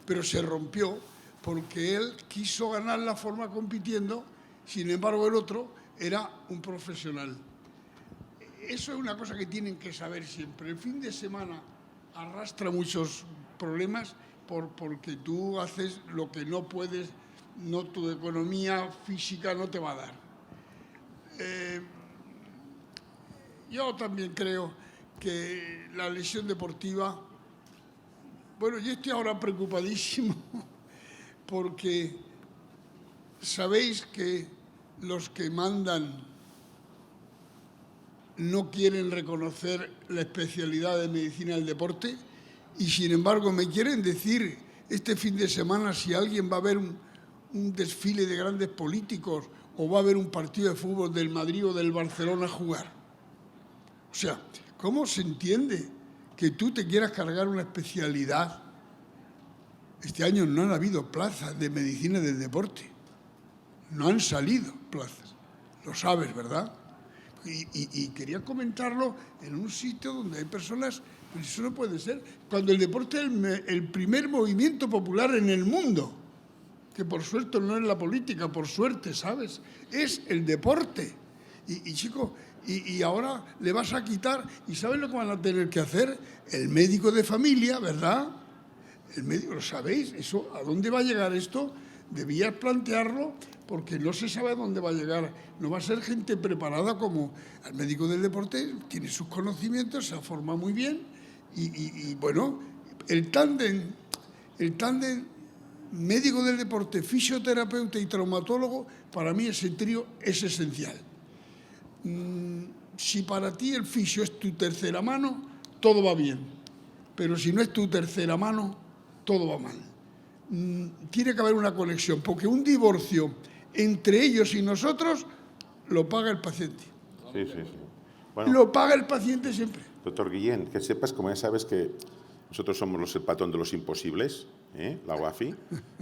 Pero se rompió porque él quiso ganar la forma compitiendo, sin embargo el otro era un profesional. Eso es una cosa que tienen que saber siempre. El fin de semana arrastra muchos problemas porque tú haces lo que no puedes, no, tu economía física no te va a dar. Yo también creo que la lesión deportiva, bueno, yo estoy ahora preocupadísimo porque sabéis que los que mandan no quieren reconocer la especialidad de medicina del deporte y sin embargo me quieren decir este fin de semana si alguien va a ver un desfile de grandes políticos o va a haber un partido de fútbol del Madrid o del Barcelona jugar. O sea, ¿cómo se entiende que tú te quieras cargar una especialidad? Este año no han habido plazas de medicina del deporte. No han salido plazas. Lo sabes, ¿verdad? Y quería comentarlo en un sitio donde hay personas, pues eso no puede ser. Cuando el deporte es el primer movimiento popular en el mundo, que por suerte no es la política, por suerte, ¿sabes? Es el deporte. Y chico, y ahora le vas a quitar, ¿y sabes lo que van a tener que hacer? El médico de familia, ¿verdad? El médico, ¿lo sabéis? Eso, ¿a dónde va a llegar esto? Debías plantearlo porque no se sabe a dónde va a llegar. No va a ser gente preparada como el médico del deporte, tiene sus conocimientos, se forma muy bien y bueno, el tándem médico del deporte, fisioterapeuta y traumatólogo, para mí ese trío es esencial. Si para ti el fisio es tu tercera mano, todo va bien. Pero si no es tu tercera mano, todo va mal. Tiene que haber una conexión, porque un divorcio entre ellos y nosotros lo paga el paciente. Sí. Bueno, Lo paga el paciente siempre. doctor Guillén, que sepas, como ya sabes, que nosotros somos el patrón de los imposibles, la UAFI,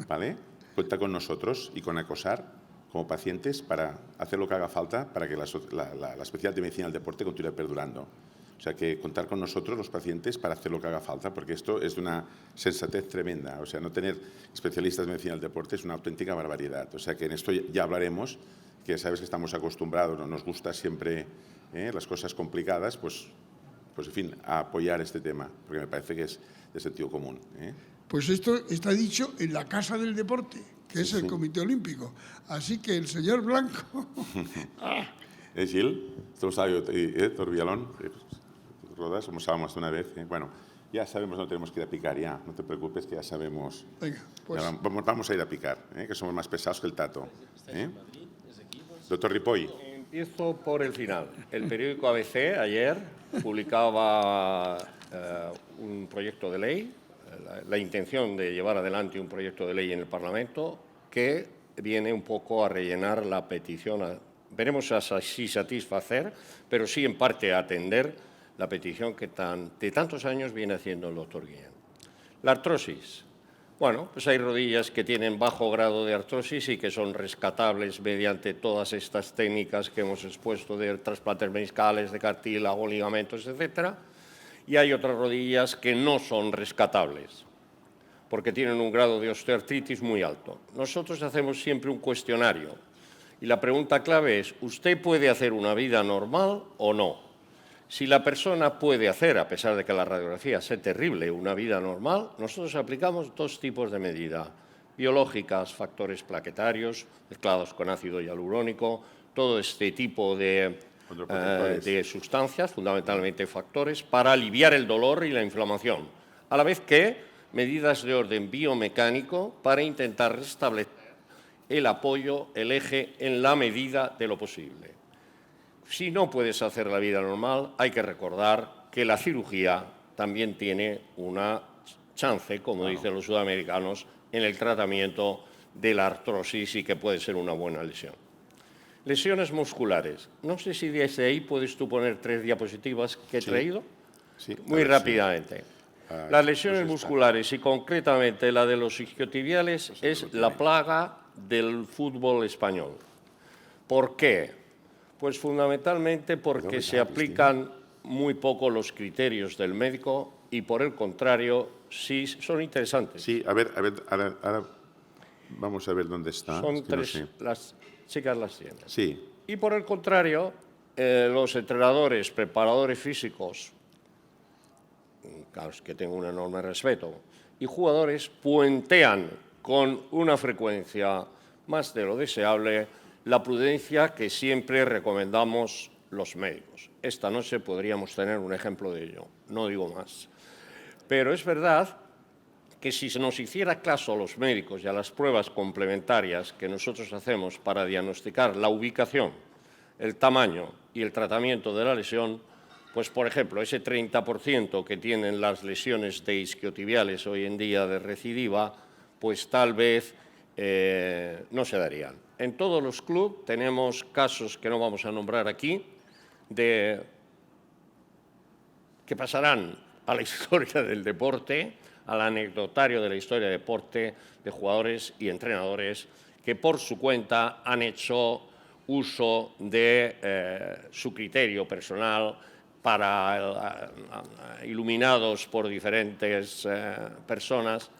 ¿vale? Cuenta con nosotros y con ACOSAR como pacientes para hacer lo que haga falta para que la especialidad de medicina del deporte continúe perdurando. O sea, que contar con nosotros, los pacientes, para hacer lo que haga falta, porque esto es de una sensatez tremenda. O sea, no tener especialistas de medicina del deporte es una auténtica barbaridad. O sea, que en esto ya hablaremos, que sabes que estamos acostumbrados, no nos gusta siempre las cosas complicadas, pues en fin, a apoyar este tema, porque me parece que es de sentido común. Pues esto está dicho en la Casa del Deporte, que es el Comité Olímpico. Así que el señor Blanco... Gil, esto lo sabe Torbialón, Rodas, como sabemos una vez. Bueno, ya sabemos dónde tenemos que ir a picar, ya, no te preocupes, que ya sabemos. Venga, pues... Ya vamos a ir a picar, que somos más pesados que el Tato. Doctor Ripoll. Empiezo por el final. El periódico ABC ayer publicaba un proyecto de ley, la intención de llevar adelante un proyecto de ley en el Parlamento que viene un poco a rellenar la petición, veremos si satisfacer, pero sí en parte a atender la petición que de tantos años viene haciendo el doctor Guillén. La artrosis. Bueno, pues hay rodillas que tienen bajo grado de artrosis y que son rescatables mediante todas estas técnicas que hemos expuesto de trasplantes meniscales, de cartílago, ligamentos, etc. Y hay otras rodillas que no son rescatables porque tienen un grado de osteoartritis muy alto. Nosotros hacemos siempre un cuestionario y la pregunta clave es, ¿usted puede hacer una vida normal o no? Si la persona puede hacer, a pesar de que la radiografía sea terrible, una vida normal, nosotros aplicamos dos tipos de medida. Biológicas, factores plaquetarios, mezclados con ácido hialurónico, todo este tipo de sustancias, fundamentalmente factores, para aliviar el dolor y la inflamación. A la vez que medidas de orden biomecánico para intentar restablecer el apoyo, el eje, en la medida de lo posible. Si no puedes hacer la vida normal, hay que recordar que la cirugía también tiene una chance, como dicen los sudamericanos, en el tratamiento de la artrosis y que puede ser una buena lesión. Lesiones musculares. No sé si desde ahí puedes tú poner 3 diapositivas que he traído. Sí, muy rápidamente. Las lesiones musculares y concretamente la de los isquiotibiales es la plaga del fútbol español. ¿Por qué? Pues fundamentalmente porque se aplican muy poco los criterios del médico y por el contrario sí son interesantes. Sí, a ver, ahora vamos a ver dónde está. Son 3, no sé. Las chicas las tienen. Sí. Y por el contrario, los entrenadores, preparadores físicos, a los que tengo un enorme respeto, y jugadores puentean con una frecuencia más de lo deseable la prudencia que siempre recomendamos los médicos. Esta noche podríamos tener un ejemplo de ello, no digo más. Pero es verdad que si se nos hiciera caso a los médicos y a las pruebas complementarias que nosotros hacemos para diagnosticar la ubicación, el tamaño y el tratamiento de la lesión, pues, por ejemplo, ese 30% que tienen las lesiones de isquiotibiales hoy en día de recidiva, pues tal vez no se darían. En todos los clubes tenemos casos que no vamos a nombrar aquí, que pasarán a la historia del deporte, al anecdotario de la historia del deporte, de jugadores y entrenadores que por su cuenta han hecho uso de su criterio personal iluminados por diferentes personas.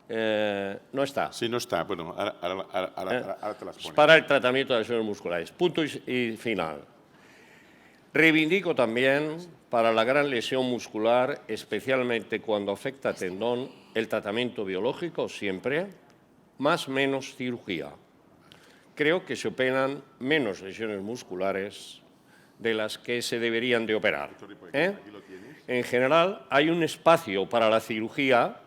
No está. Sí, no está. Bueno, ahora te las pones. Para el tratamiento de lesiones musculares. Punto y final. Reivindico también para la gran lesión muscular, especialmente cuando afecta tendón, el tratamiento biológico siempre, más menos cirugía. Creo que se operan menos lesiones musculares de las que se deberían de operar. En general, hay un espacio para la cirugía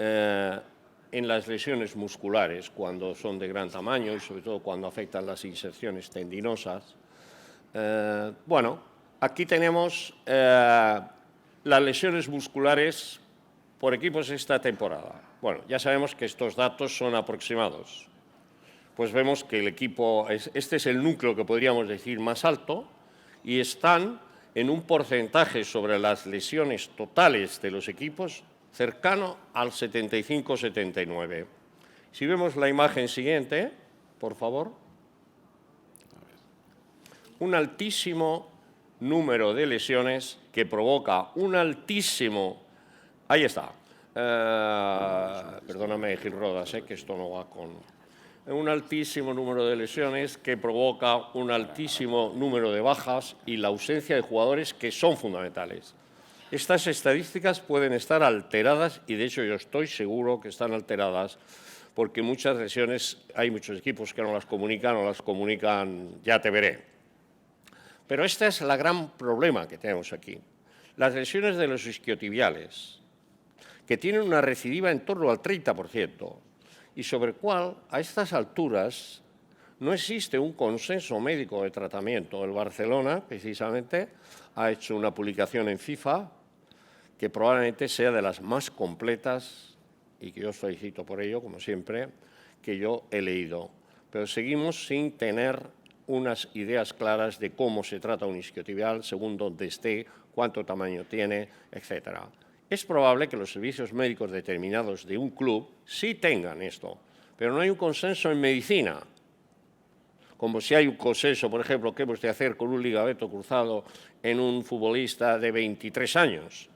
en las lesiones musculares, cuando son de gran tamaño y sobre todo cuando afectan las inserciones tendinosas. Bueno, aquí tenemos las lesiones musculares por equipos esta temporada. Bueno, ya sabemos que estos datos son aproximados. Pues vemos que el equipo, este es el núcleo que podríamos decir más alto y están en un porcentaje sobre las lesiones totales de los equipos cercano al 75-79. Si vemos la imagen siguiente, por favor. Un altísimo número de lesiones que provoca un altísimo... Ahí está. Perdóname, Gil Rodas, que esto no va con... Un altísimo número de lesiones que provoca un altísimo número de bajas y la ausencia de jugadores que son fundamentales. Estas estadísticas pueden estar alteradas y, de hecho, yo estoy seguro que están alteradas porque muchas lesiones, hay muchos equipos que no las comunican, ya te veré. Pero este es el gran problema que tenemos aquí. Las lesiones de los isquiotibiales, que tienen una recidiva en torno al 30%, y sobre el cual, a estas alturas, no existe un consenso médico de tratamiento. El Barcelona, precisamente, ha hecho una publicación en FIFA que probablemente sea de las más completas, y que yo os felicito por ello, como siempre, que yo he leído. Pero seguimos sin tener unas ideas claras de cómo se trata un isquiotibial, según dónde esté, cuánto tamaño tiene, etc. Es probable que los servicios médicos determinados de un club sí tengan esto, pero no hay un consenso en medicina. Como si hay un consenso, por ejemplo, qué hemos de hacer con un ligamento cruzado en un futbolista de 23 años.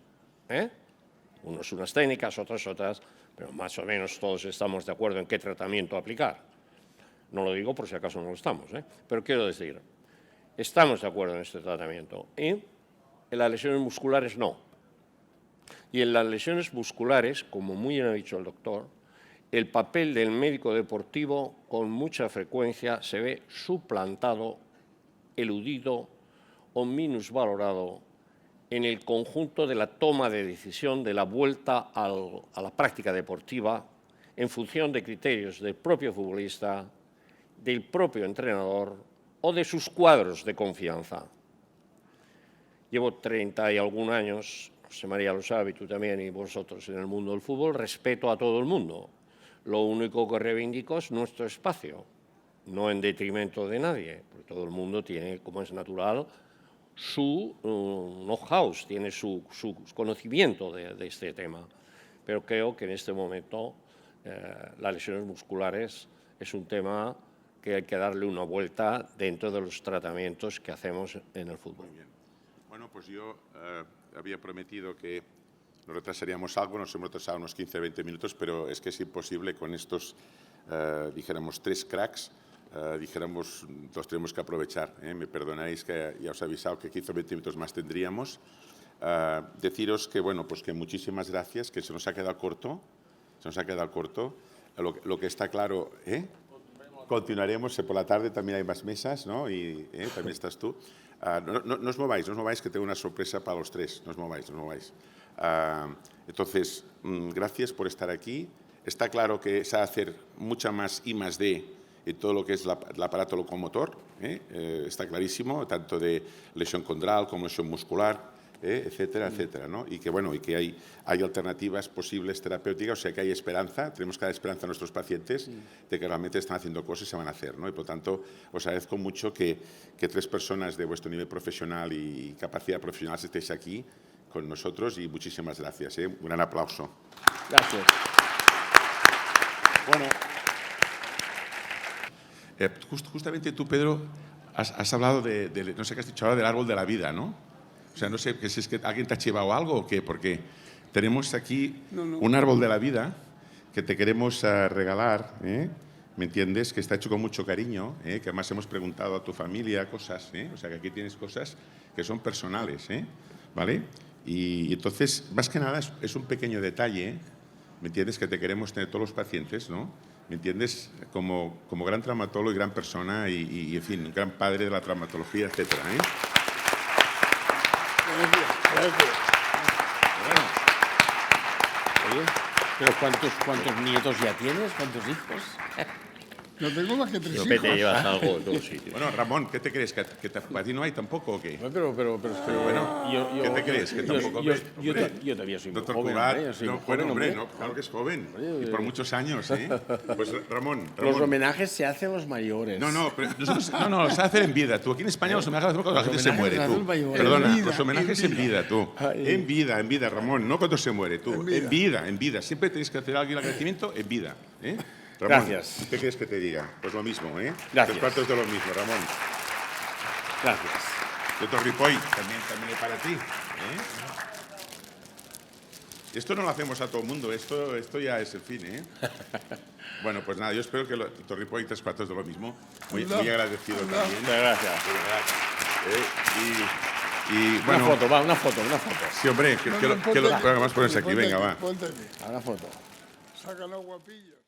Unos unas técnicas, otras, pero más o menos todos estamos de acuerdo en qué tratamiento aplicar. No lo digo por si acaso no lo estamos, pero quiero decir, estamos de acuerdo en este tratamiento y en las lesiones musculares no. Y en las lesiones musculares, como muy bien ha dicho el doctor, el papel del médico deportivo con mucha frecuencia se ve suplantado, eludido o minusvalorado en el conjunto de la toma de decisión de la vuelta a la práctica deportiva en función de criterios del propio futbolista, del propio entrenador o de sus cuadros de confianza. Llevo 30 y algún años, José María lo sabe, tú también y vosotros en el mundo del fútbol, respeto a todo el mundo. Lo único que reivindico es nuestro espacio, no en detrimento de nadie, porque todo el mundo tiene, como es natural, su know-how, tiene su conocimiento de este tema. Pero creo que en este momento las lesiones musculares es un tema que hay que darle una vuelta dentro de los tratamientos que hacemos en el fútbol. Muy bien. Bueno, pues yo había prometido que nos retrasaríamos algo, nos hemos retrasado unos 15-20 minutos, pero es que es imposible con estos, dijéramos, 3 cracks, dijéramos, los tenemos que aprovechar. Me perdonáis que ya os he avisado que 15 o 20 minutos más tendríamos. Deciros que, bueno, pues que muchísimas gracias, que se nos ha quedado corto, Lo que está claro, continuaremos, por la tarde también hay más mesas, ¿no? Y también estás tú. No os mováis, que tengo una sorpresa para los 3, no os mováis. Entonces, gracias por estar aquí. Está claro que se va a hacer mucha más I+D en todo lo que es el aparato locomotor, está clarísimo, tanto de lesión condral como lesión muscular, etcétera, etcétera, ¿no? Y que, bueno, y que hay alternativas posibles terapéuticas, o sea que hay esperanza, tenemos que dar esperanza a nuestros pacientes de que realmente están haciendo cosas y se van a hacer, ¿no? Y por tanto, os agradezco mucho que 3 personas de vuestro nivel profesional y capacidad profesional estéis aquí con nosotros y muchísimas gracias, Un gran aplauso. Gracias. Bueno. Justamente tú, Pedro, has hablado no sé qué has dicho ahora, del árbol de la vida, ¿no? O sea, no sé si es que alguien te ha chivado algo o qué, porque tenemos aquí un árbol de la vida que te queremos regalar, ¿me entiendes? Que está hecho con mucho cariño, que además hemos preguntado a tu familia cosas, o sea, que aquí tienes cosas que son personales, ¿vale? Y entonces, más que nada, es un pequeño detalle, ¿me entiendes? Que te queremos tener todos los pacientes, ¿no? ¿Me entiendes? Como gran traumatólogo y gran persona y en fin, un gran padre de la traumatología, etcétera, Gracias. Oye, pero ¿cuántos nietos ya tienes? ¿Cuántos hijos? No tengo más que 3 Siempre hijos. te llevas algo de todos sitios. Bueno, Ramón, ¿qué te crees? ¿Que para ti no hay tampoco o qué? Pero bueno, ¿qué te crees? ¿Que tampoco? Yo todavía soy muy Doctor joven. Cugat, hombre, yo soy muy bueno, joven, hombre, no, claro que es joven. Y por muchos años, Pues Ramón. Los homenajes se hacen a los mayores. No, pero nosotros, se hace en vida, tú. Aquí en España los homenajes cuando la gente se muere, homenajes tú. a los mayores. Perdona, En vida, los homenajes en en vida, tú. Ay. En vida, Ramón, no cuando se muere, tú. En vida. En vida. Siempre tenéis que hacer algo el agradecimiento en vida, Ramón, Gracias. ¿qué quieres que te diga? Pues lo mismo, Gracias. 3 cuartos de lo mismo, Ramón. Gracias. Doctor Ripoll, también es para ti. Esto no lo hacemos a todo el mundo, esto ya es el fin, Bueno, pues nada, yo espero que doctor Ripoll 3 cuartos de lo mismo. Muy agradecido también. Muchas gracias. De verdad. Y bueno, Una foto. sí, hombre, que lo podemos ponerse aquí, venga, va. Ponte aquí. Una foto. Sácalo, guapillo.